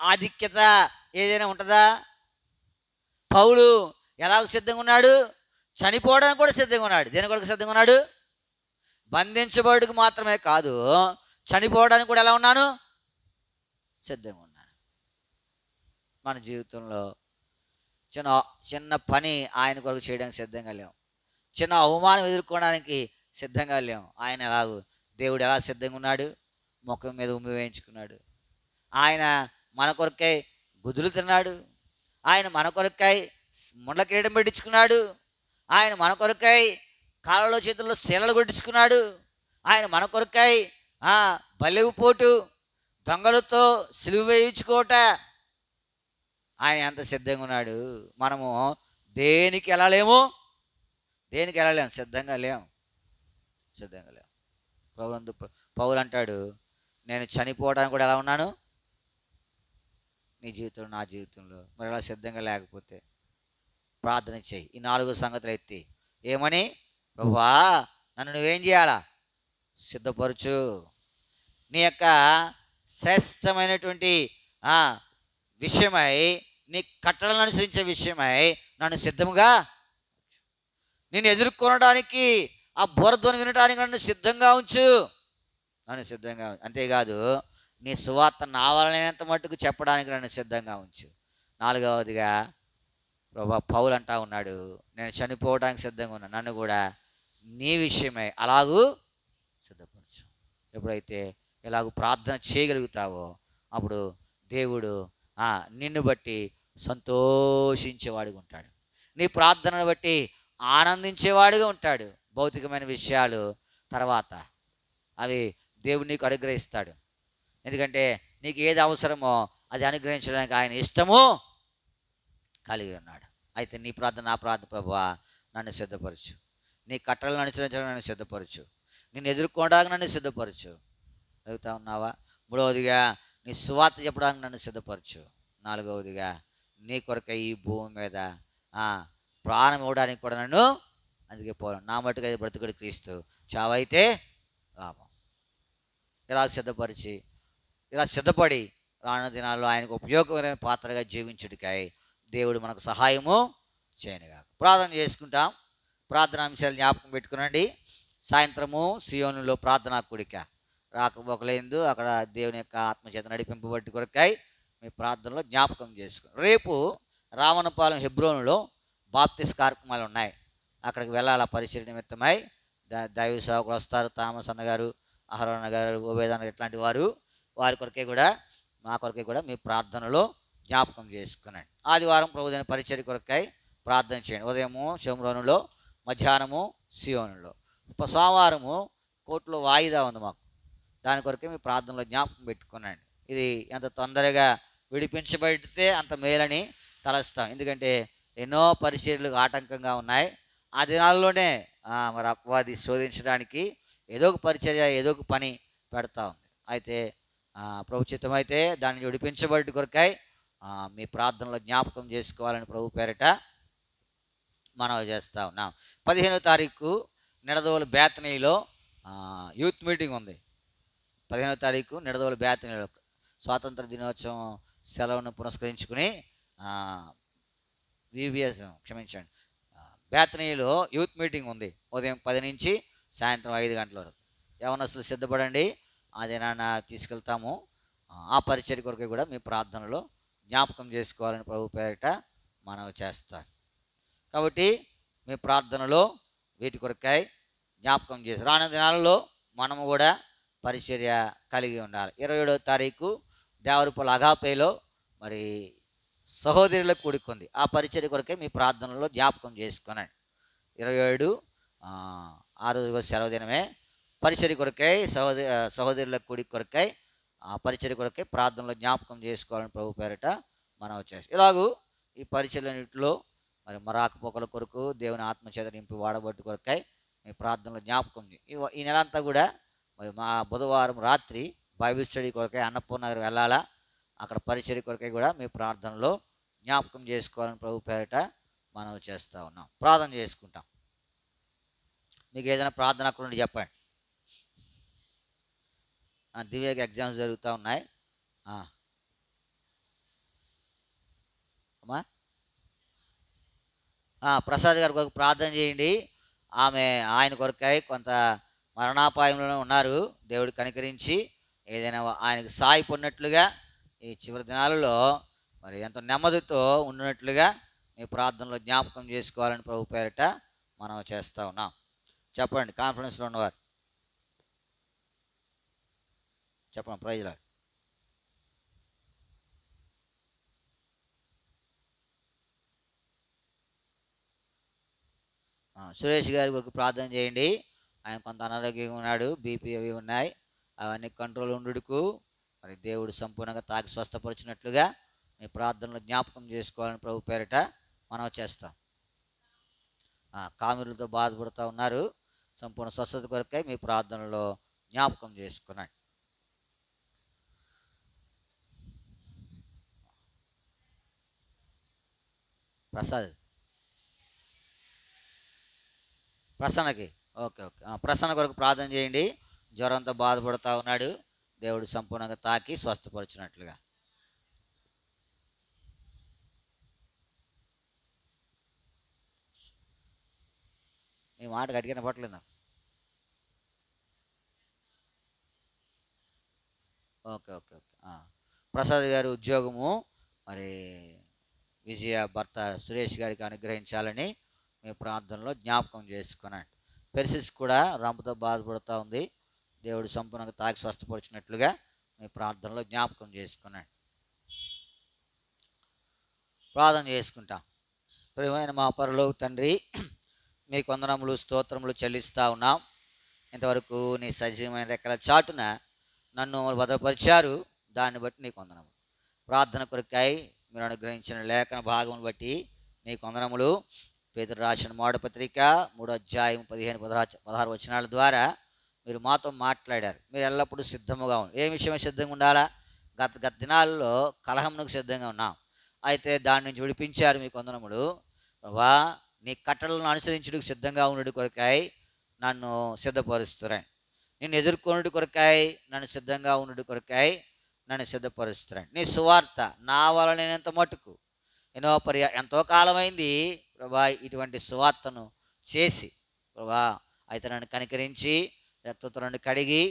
ఆధిక్యత ఏదైనా ఉంటుందా? పౌలు ఎలా సిద్ధంగా ఉన్నాడు? చనిపోవడానికి కూడా సిద్ధంగా ఉన్నాడు. దేని కొరకు సిద్ధంగా ఉన్నాడు? బంధించబడుకు మాత్రమే కాదు, చనిపోవడానికి కూడా ఎలా ఉన్నాను? సిద్ధంగా ఉన్నాను. మన జీవితంలో చిన్న చిన్న పని ఆయన కొరకు చేయడానికి సిద్ధంగా లేము. చిన్న అవమానం ఎదుర్కోవడానికి సిద్ధంగా లేము. ఆయన ఎలాగూ దేవుడు ఎలా సిద్ధంగా ఉన్నాడు? ముఖం మీద ఉమ్మి వేయించుకున్నాడు. ఆయన మన కొరకై గుదులు తిన్నాడు. ఆయన మన కొరకై ముండ్ల కిరీటం పెట్టించుకున్నాడు. ఆయన మన కొరకై కాళ్ళలో చేతుల్లో శీలలు కొట్టించుకున్నాడు. ఆయన మన కొరకై బల్లెవు పోటు దొంగలతో సిలువ వేయించుకోట ఆయన ఎంత సిద్ధంగా ఉన్నాడు. మనము దేనికి వెళ్ళలేము, దేనికి వెళ్ళలేము, సిద్ధంగా లేము, సిద్ధంగా లేము. పౌలు అంటాడు, నేను చనిపోవడానికి కూడా ఎలా ఉన్నాను నీ జీవితంలో, నా జీవితంలో. మరి అలా సిద్ధంగా లేకపోతే ప్రార్థన చేయి. ఈ 4 సంగతులు ఎత్తి ఏమని? ప్రభువా, నన్ను నువ్వేం చేయాలా? సిద్ధపరచు. నీ యొక్క శ్రేష్టమైనటువంటి విషయమై, నీ కట్టడలను అనుసరించే విషయమై నన్ను సిద్ధముగా, నేను ఎదుర్కొనడానికి ఆ బోరధ్వని వినడానికి నన్ను సిద్ధంగా ఉంచు, నన్ను సిద్ధంగా. అంతేకాదు నీ సువార్త నావాలనేంత మట్టుకు చెప్పడానికి నన్ను సిద్ధంగా ఉంచు. 4వదిగా ప్రభా, పౌలు అంటా ఉన్నాడు, నేను చనిపోవడానికి సిద్ధంగా ఉన్నాను, నన్ను కూడా నీ విషయమై అలాగూ సిద్ధపరచు. ఎప్పుడైతే ఇలాగూ ప్రార్థన చేయగలుగుతావో అప్పుడు దేవుడు నిన్ను బట్టి సంతోషించేవాడుగా ఉంటాడు. నీ ప్రార్థనను బట్టి ఆనందించేవాడుగా ఉంటాడు. భౌతికమైన విషయాలు తర్వాత అవి దేవుడు నీకు అనుగ్రహిస్తాడు. ఎందుకంటే నీకు ఏది అవసరమో అది అనుగ్రహించడానికి ఆయన ఇష్టము కలిగి ఉన్నాడు. అయితే నీ ప్రార్థన, నా ప్రార్థన, ప్రభువా నన్ను సిద్ధపరచు, నీ కట్టలను అనుసరించడానికి నన్ను సిద్ధపరచు, నేను ఎదుర్కోవడానికి నన్ను సిద్ధపరచు. అడుగుతా ఉన్నావా? 3వదిగా నీ సువార్త చెప్పడానికి నన్ను సిద్ధపరచు. 4వదిగా నీ కొరకై ఈ భూమి మీద ప్రాణం ఇవ్వడానికి కూడా నన్ను, అందుకే పోవడం నా మట్టుకు అయితే బ్రతుకుడు క్రీస్తు, చావైతే లాభం. ఇలా సిద్ధపడి రానున్న దినాల్లో ఆయనకు ఉపయోగకరమైన పాత్రగా జీవించుడికై దేవుడు మనకు సహాయము చేయనుగా. ప్రార్థన చేసుకుంటాం. ప్రార్థనా అంశాలు జ్ఞాపకం పెట్టుకునండి. సాయంత్రము సియోనులో ప్రార్థనా కూడిక రాకపోకలేదు. అక్కడ దేవుని యొక్క ఆత్మచేత నడిపింపబట్టి కొరకై మీ ప్రార్థనలో జ్ఞాపకం చేసుకోండి. రేపు రావణపాలెం హెబ్రోనులో బాప్తిస్ కార్యక్రమాలు ఉన్నాయి. అక్కడికి వెళ్ళాలి పరిచయ నిమిత్తమై. దైవ సేవకులు వస్తారు. థామస్ అన్న గారు, అహరోన్ గారు, ఓబేదన్న ఇట్లాంటి వారి కొరకే కూడా, మా కొరకే కూడా మీ ప్రార్థనలో జ్ఞాపకం చేసుకునండి. ఆదివారం ప్రభుదైన పరిచర్య కొరకై ప్రార్థన చేయండి. ఉదయము షోమ్రోనులో, మధ్యాహ్నము సియోనులో. సోమవారము కోర్టులో వాయిదా ఉంది మాకు, దాని కొరకే మీ ప్రార్థనలో జ్ఞాపకం పెట్టుకునండి. ఇది ఎంత తొందరగా విడిపించబడితే అంత మేలని తలస్తాం. ఎందుకంటే ఎన్నో పరిచర్యలకు ఆటంకంగా ఉన్నాయి. ఆ దినాల్లోనే మరి అపవాది శోధించడానికి ఏదో ఒక పరిచర్య, ఏదో ఒక పని పెడతా ఉంది. అయితే ప్రభు చిత్తమైతే దాన్ని విడిపించబడి కొరకై మీ ప్రార్థనలో జ్ఞాపకం చేసుకోవాలని ప్రభు పేరిట మనవి చేస్తూ ఉన్నాం. 15వ తారీఖు నిడదవోలు బేతనీలో యూత్ మీటింగ్ ఉంది. 15వ తారీఖు నిడదవోలు బేతనీలో స్వాతంత్ర దినోత్సవం సెలవును పురస్కరించుకుని బేతనీలో యూత్ మీటింగ్ ఉంది. ఉదయం 10 నుంచి సాయంత్రం 5 గంటల వరకు. యవనస్తులు సిద్ధపడండి. అదే నాన్న తీసుకెళ్తాము. ఆ పరిచర్య కొరకు కూడా మీ ప్రార్థనలో జ్ఞాపకం చేసుకోవాలని ప్రభు పేరిట మనవి చేస్తారు. కాబట్టి మీ ప్రార్థనలో వీటి కొరకై జ్ఞాపకం చేసి రానున్న దినాలలో మనము కూడా పరిచర్య కలిగి ఉండాలి. 27వ తారీఖు దేవరపల్లి అగాపేలో మరి సహోదరులకు కూడుకుంది. ఆ పరిచర్య కొరకై మీ ప్రార్థనలో జ్ఞాపకం చేసుకునండి. 27 ఆ రోజు సెలవు దినమే. పరిచర్య కొరకై సహోదరులకు కూడి కొరకై ఆ పరిచర్య కొరకై ప్రార్థనలో జ్ఞాపకం చేసుకోవాలని ప్రభు పేరిట మనం వచ్చేసి ఇలాగూ ఈ పరిచర్యలన్నింటిలో మరి మరాకపోకల కొరకు దేవుని ఆత్మచేత నింపి వాడబట్టి కొరకై మీ ప్రార్థనలో జ్ఞాపకం ఈ నెల అంతా కూడా మరి మా బుధవారం రాత్రి బైబిల్ స్టడీ కొరకై అన్నపూర్ణ నగర్ వెళ్ళాలా, అక్కడ పరిచర్య కొరకై కూడా మీ ప్రార్థనలో జ్ఞాపకం చేసుకోవాలని ప్రభు పేరిట మనం చేస్తూ ఉన్నాం. ప్రార్థన చేసుకుంటాం. మీకు ఏదైనా ప్రార్థన అక్కడ నుండి చెప్పండి. దివ్యకి ఎగ్జామ్స్ జరుగుతూ ఉన్నాయి. అమ్మా ప్రసాద్ గారి కొరకు ప్రార్థన చేయండి. ఆయన కొరకై కొంత మరణాపాయంలో ఉన్నారు. దేవుడు కనికరించి ఏదైనా ఆయనకు సాయపడినట్లుగా ఈ చివరి దినాలలో మరి ఎంతో నెమ్మదితో ఉన్నట్లుగా మీ ప్రార్థనలో జ్ఞాపకం చేసుకోవాలని ప్రభు పేరిట మనం చేస్తూ ఉన్నాం. చెప్పండి, కాన్ఫిడెన్స్లో ఉన్నవారు చెప్పండి. ప్రైజ్లా సురేష్ గారి కొరకు ప్రార్థన చేయండి. ఆయన కొంత అనారోగ్యంగా ఉన్నాడు, బీపీ అవి ఉన్నాయి. అవన్నీ కంట్రోల్ ఉండుటకు మరి దేవుడు సంపూర్ణంగా తాకి స్వస్థపరిచినట్లుగా మీ ప్రార్థనలో జ్ఞాపకం చేసుకోవాలని ప్రభు పేరిట మనం చేస్తాం. కామెరులతో బాధపడుతూ ఉన్నారు. సంపూర్ణ స్వస్థత కొరకై మీ ప్రార్థనలో జ్ఞాపకం చేసుకున్నాడు. ప్రసన్నకి ఓకే. ప్రసన్న కొరకు ప్రార్థన చేయండి. జ్వరంతో బాధపడుతూ ఉన్నాడు. దేవుడు సంపూర్ణంగా తాకి స్వస్థపరిచినట్లుగా. మీ మాట గట్టిగా పట్టలేదు. ఓకే. ప్రసాద్ గారి ఉద్యోగము మరి విజయ భర్త సురేష్ గారికి అనుగ్రహించాలని మీ ప్రార్థనలో జ్ఞాపకం చేసుకున్నాడు. పెర్సిస్ కూడా రంపుతో బాధపడుతూ ఉంది. దేవుడు సంపూర్ణంగా తాకి స్వస్థపరిచినట్లుగా మీ ప్రార్థనలో జ్ఞాపకం చేసుకున్నాడు. ప్రార్థన చేసుకుంటాం. ప్రియమైన మా పరలోక తండ్రి, మీకు వందనములు స్తోత్రములు చెల్లిస్తూ ఉన్నాం. ఇంతవరకు నీ సజీవమైన రెక్కల చాటున నన్ను భద్రపరిచారు. దాన్ని బట్టి నీకు వందనములు. ప్రార్థన కొరకై మీరు అనుగ్రహించిన లేఖన భాగం బట్టి నీకు వందనములు. పేతురు రాసిన మొదటి పత్రిక 3వ అధ్యాయం 15-16 వచనాల ద్వారా మీరు మాతో మాట్లాడారు. మీరు ఎల్లప్పుడూ సిద్ధముగా ఉండి ఏ విషయమే సిద్ధంగా ఉండాలా? గత దినాల్లో కలహమునకు సిద్ధంగా ఉన్నాం. అయితే దాని నుంచి విడిపించారు. మీకు వందనములు. ప్రభా, నీ కట్టడలను అనుసరించుటకు సిద్ధంగా ఉండు కొరకాయ నన్ను సిద్ధపరుస్తున్నాను. నిన్ను ఎదుర్కొనుడి కొరకాయ నన్ను సిద్ధంగా ఉండు కొరకాయ నన్ను సిద్ధపరుస్తున్నాను. నీ సువార్త నా వలన నేనెంత మట్టుకు ఎంతో కాలమైంది ప్రభా ఇటువంటి సువార్తను చేసి ప్రభా అయితే నన్ను కనికరించి రక్తంతో నన్ను కడిగి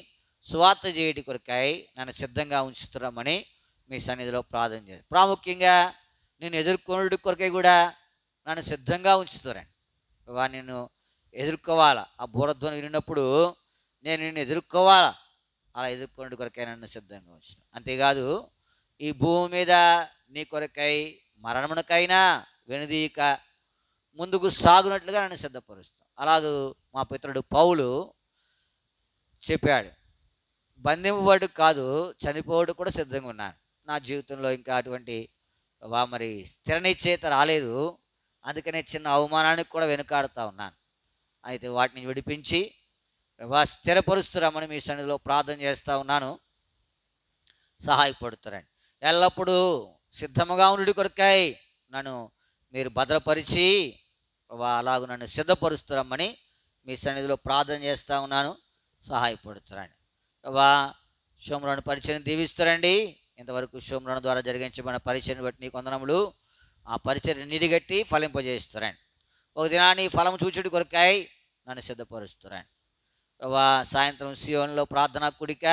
సువార్త చేయటి కొరకాయ నన్ను సిద్ధంగా ఉంచుతున్నామని మీ సన్నిధిలో ప్రార్థన చేసి, ప్రాముఖ్యంగా నేను ఎదుర్కొనుడి కొరకై కూడా నన్ను సిద్ధంగా ఉంచుతున్నాను. ప్రభా నేను ఎదుర్కోవాలా. ఆ బూరధ్వని విన్నప్పుడు నేను నిన్ను ఎదుర్కోవాలా. అలా ఎదుర్కొనుడి కొరకై నన్ను సిద్ధంగా ఉంచుతాను. అంతేకాదు ఈ భూమి మీద నీ కొరకై మరణమునకైనా వెనుదీయక ముందుకు సాగునట్లుగా నన్ను సిద్ధపరుస్తాను. అలాగూ మా పితరుడు పౌలు చెప్పాడు, బంధింపబడు కాదు చనిపోవడు కూడా సిద్ధంగా ఉన్నాను. నా జీవితంలో ఇంకా అటువంటి మరి స్థిర నిశ్చయిత రాలేదు. అందుకనే చిన్న అవమానానికి కూడా వెనుకాడుతూ ఉన్నాను. అయితే వాటిని విడిపించి స్థిరపరుస్తురామని మీ సన్నిధిలో ప్రార్థన చేస్తూ ఉన్నాను. సహాయపడుతురండి. ఎల్లప్పుడూ సిద్ధముగా ఉండి కొరకాయ నన్ను మీరు భద్రపరిచి అలాగూ నన్ను సిద్ధపరుస్తురమ్మని మీ సన్నిధిలో ప్రార్థన చేస్తూ ఉన్నాను. సహాయపడుతురండి. షోమ్రోను పరిచయం దీవిస్తురండి. ఇంతవరకు షోమ్రోను ద్వారా జరిగించబడిన పరిచయం బట్టి నీకు వందనములు. ఆ పరిచయం నిడిగట్టి ఫలింపజేస్తురండి. ఒక దినాన్ని ఫలం చూచుడి కొరకాయ నన్ను సిద్ధపరుస్తురండి. సాయంత్రం సియోనులో ప్రార్థనా కూడిక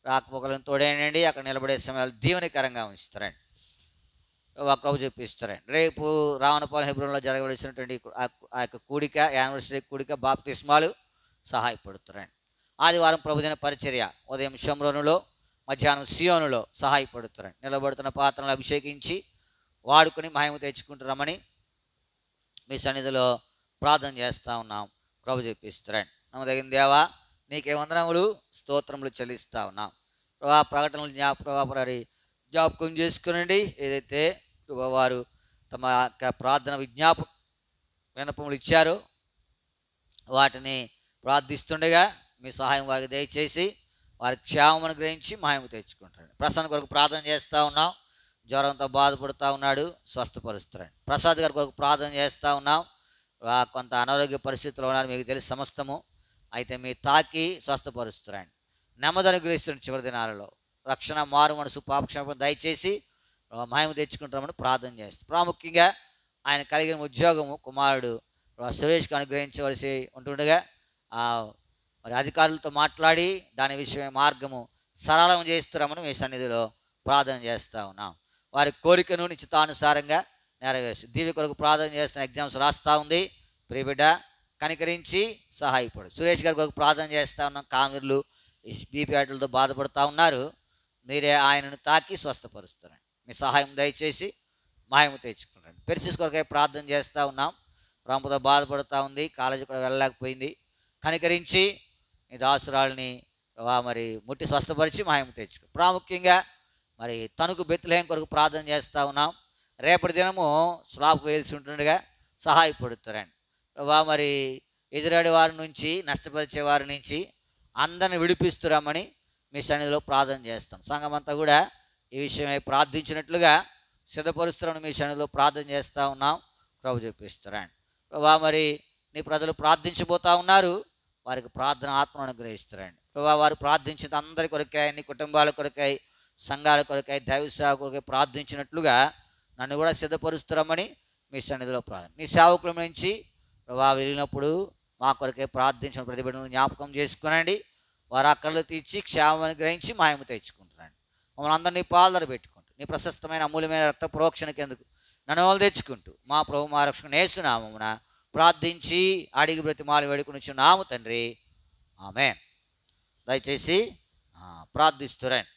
రాకపోకలను తోడేనండి. అక్కడ నిలబడే సమయాలు దీవెనకరంగా ఉంచుతారండి. ప్రభు చూపిస్తారండి. రేపు రావణపాలెం హెబ్రోన్లో జరగవలసినటువంటి ఆ యొక్క కూడిక, యానివర్సరీ కూడిక, బాప్తిస్మాలు సహాయపడుతారండి. ఆదివారం ప్రభుదిన పరిచర్య ఉదయం షోమ్రోనులో, మధ్యాహ్నం సియోనులో సహాయపడుతారండి. నిలబడుతున్న పాత్రలను అభిషేకించి వాడుకొని మహిమ తెచ్చుకుంటున్నామని మీ సన్నిధిలో ప్రార్థన చేస్తూ ఉన్నాం. ప్రభు చూపిస్తారండి. నమ్మదగిన దేవా, నీకే వందనములు స్తోత్రములు చెల్లిస్తూ ఉన్నాం. ప్రకటనలు జ్ఞాపకం చేసుకునండి. ఏదైతే వారు తమ ప్రార్థన విన్నపములు ఇచ్చారో వాటిని ప్రార్థిస్తుండగా మీ సహాయం వారికి దయచేసి వారి క్షేమమును గ్రహించి మహిమ తెచ్చుకుంటాడు. ప్రసన్న కొరకు ప్రార్థన చేస్తూ ఉన్నాం. జ్వరంతో బాధపడుతూ ఉన్నాడు, స్వస్థపరుస్తాడు. ప్రసాద్ గారి కొరకు ప్రార్థన చేస్తూ ఉన్నాం. కొంత అనారోగ్య పరిస్థితుల్లో ఉన్నారు, మీకు తెలిసి సమస్తము. అయితే మీ తాకి స్వస్థపరుస్తాడు. నెమ్మది అనుగ్రహిస్తున్న చివరి దినాలలో రక్షణ, మారు మనసు, పాపక్షేమం దయచేసి మహిమ తెచ్చుకుంటామని ప్రార్థన చేస్తాం. ప్రాముఖ్యంగా ఆయన కలిగిన ఉద్యోగము కుమారుడు సురేష్కి అనుగ్రహించవలసి ఉంటుండగా మరి అధికారులతో మాట్లాడి దాని విషయమే మార్గము సరళం చేస్తున్నామని మీ సన్నిధిలో ప్రార్థన చేస్తూ ఉన్నాం. వారి కోరికను నిశ్చితానుసారంగా నెరవేర్చి దీవి కొరకు ప్రార్థన చేస్తున్న ఎగ్జామ్స్ రాస్తూ ఉంది. ప్రియబిడ్డ కనికరించి సహాయపడు. సురేష్ గారి కొరకు ప్రార్థన చేస్తూ ఉన్నాం. కామెర్లు బీపీ ఆటలతో బాధపడుతూ ఉన్నారు. మీరే ఆయనను తాకి స్వస్థపరుస్తారు. మీ సహాయం దయచేసి మహిమ తెచ్చుకుంటాడు. పెర్సిస్ కొరకై ప్రార్థన చేస్తూ ఉన్నాం. రాంపుతో బాధపడుతూ ఉంది, కాలేజీ కూడా వెళ్ళలేకపోయింది. కనికరించి ఈ దాసురాలని మరి ముట్టి స్వస్థపరిచి మహిమ తెచ్చుకో. ప్రాముఖ్యంగా మరి తణుకు బెత్లెహేం కొరకు ప్రార్థన చేస్తూ ఉన్నాం. రేపటి దినము స్లాబ్ వేయాల్సి ఉంటుండగా సహాయపడుతారండి. మరి ఎదురాడే వారి నుంచి, నష్టపరిచే వారి నుంచి అందరిని విడిపిస్తురామని మీ సన్నిధిలో ప్రార్థన చేస్తాం. సంఘం అంతా కూడా ఈ విషయమై ప్రార్థించినట్లుగా సిద్ధపరుస్తారని మీ సన్నిధిలో ప్రార్థన చేస్తూ ఉన్నాం. ప్రభు చూపిస్తారండి. ప్రభా మరి నీ ప్రజలు ప్రార్థించబోతూ ఉన్నారు, వారికి ప్రార్థన ఆత్మను అనుగ్రహిస్తారండి. ప్రభా వారు ప్రార్థించిన అందరి కొరకై, నీ కుటుంబాల కొరకై, సంఘాల కొరకై, దైవ సేవ కొరకై ప్రార్థించినట్లుగా నన్ను కూడా సిద్ధపరుస్తారమని మీ సన్నిధిలో ప్రార్థన. నీ సేవకుల నుంచి ప్రభా వెళ్ళినప్పుడు మా కొరకై ప్రార్థించిన ప్రతిబిడ్డను జ్ఞాపకం చేసుకునండి. వారు అక్కర్లు తీర్చి క్షేమాన్ని గ్రహించి మహిమ తెచ్చుకుంటున్నాను. మమ్మల్ని అందరినీ పాల్దర పెట్టుకుంటూ నీ ప్రశస్తమైన అమూల్యమైన రక్త ప్రోక్షణకి ఎందుకు నన్ను వాళ్ళు తెచ్చుకుంటూ మా ప్రభు మా రక్షణ యేసునామమున ప్రార్థించి అడిగి బ్రతిమాలి వేడుకుని నాము తండ్రి, ఆమేన్. దయచేసి ప్రార్థిస్తురండి.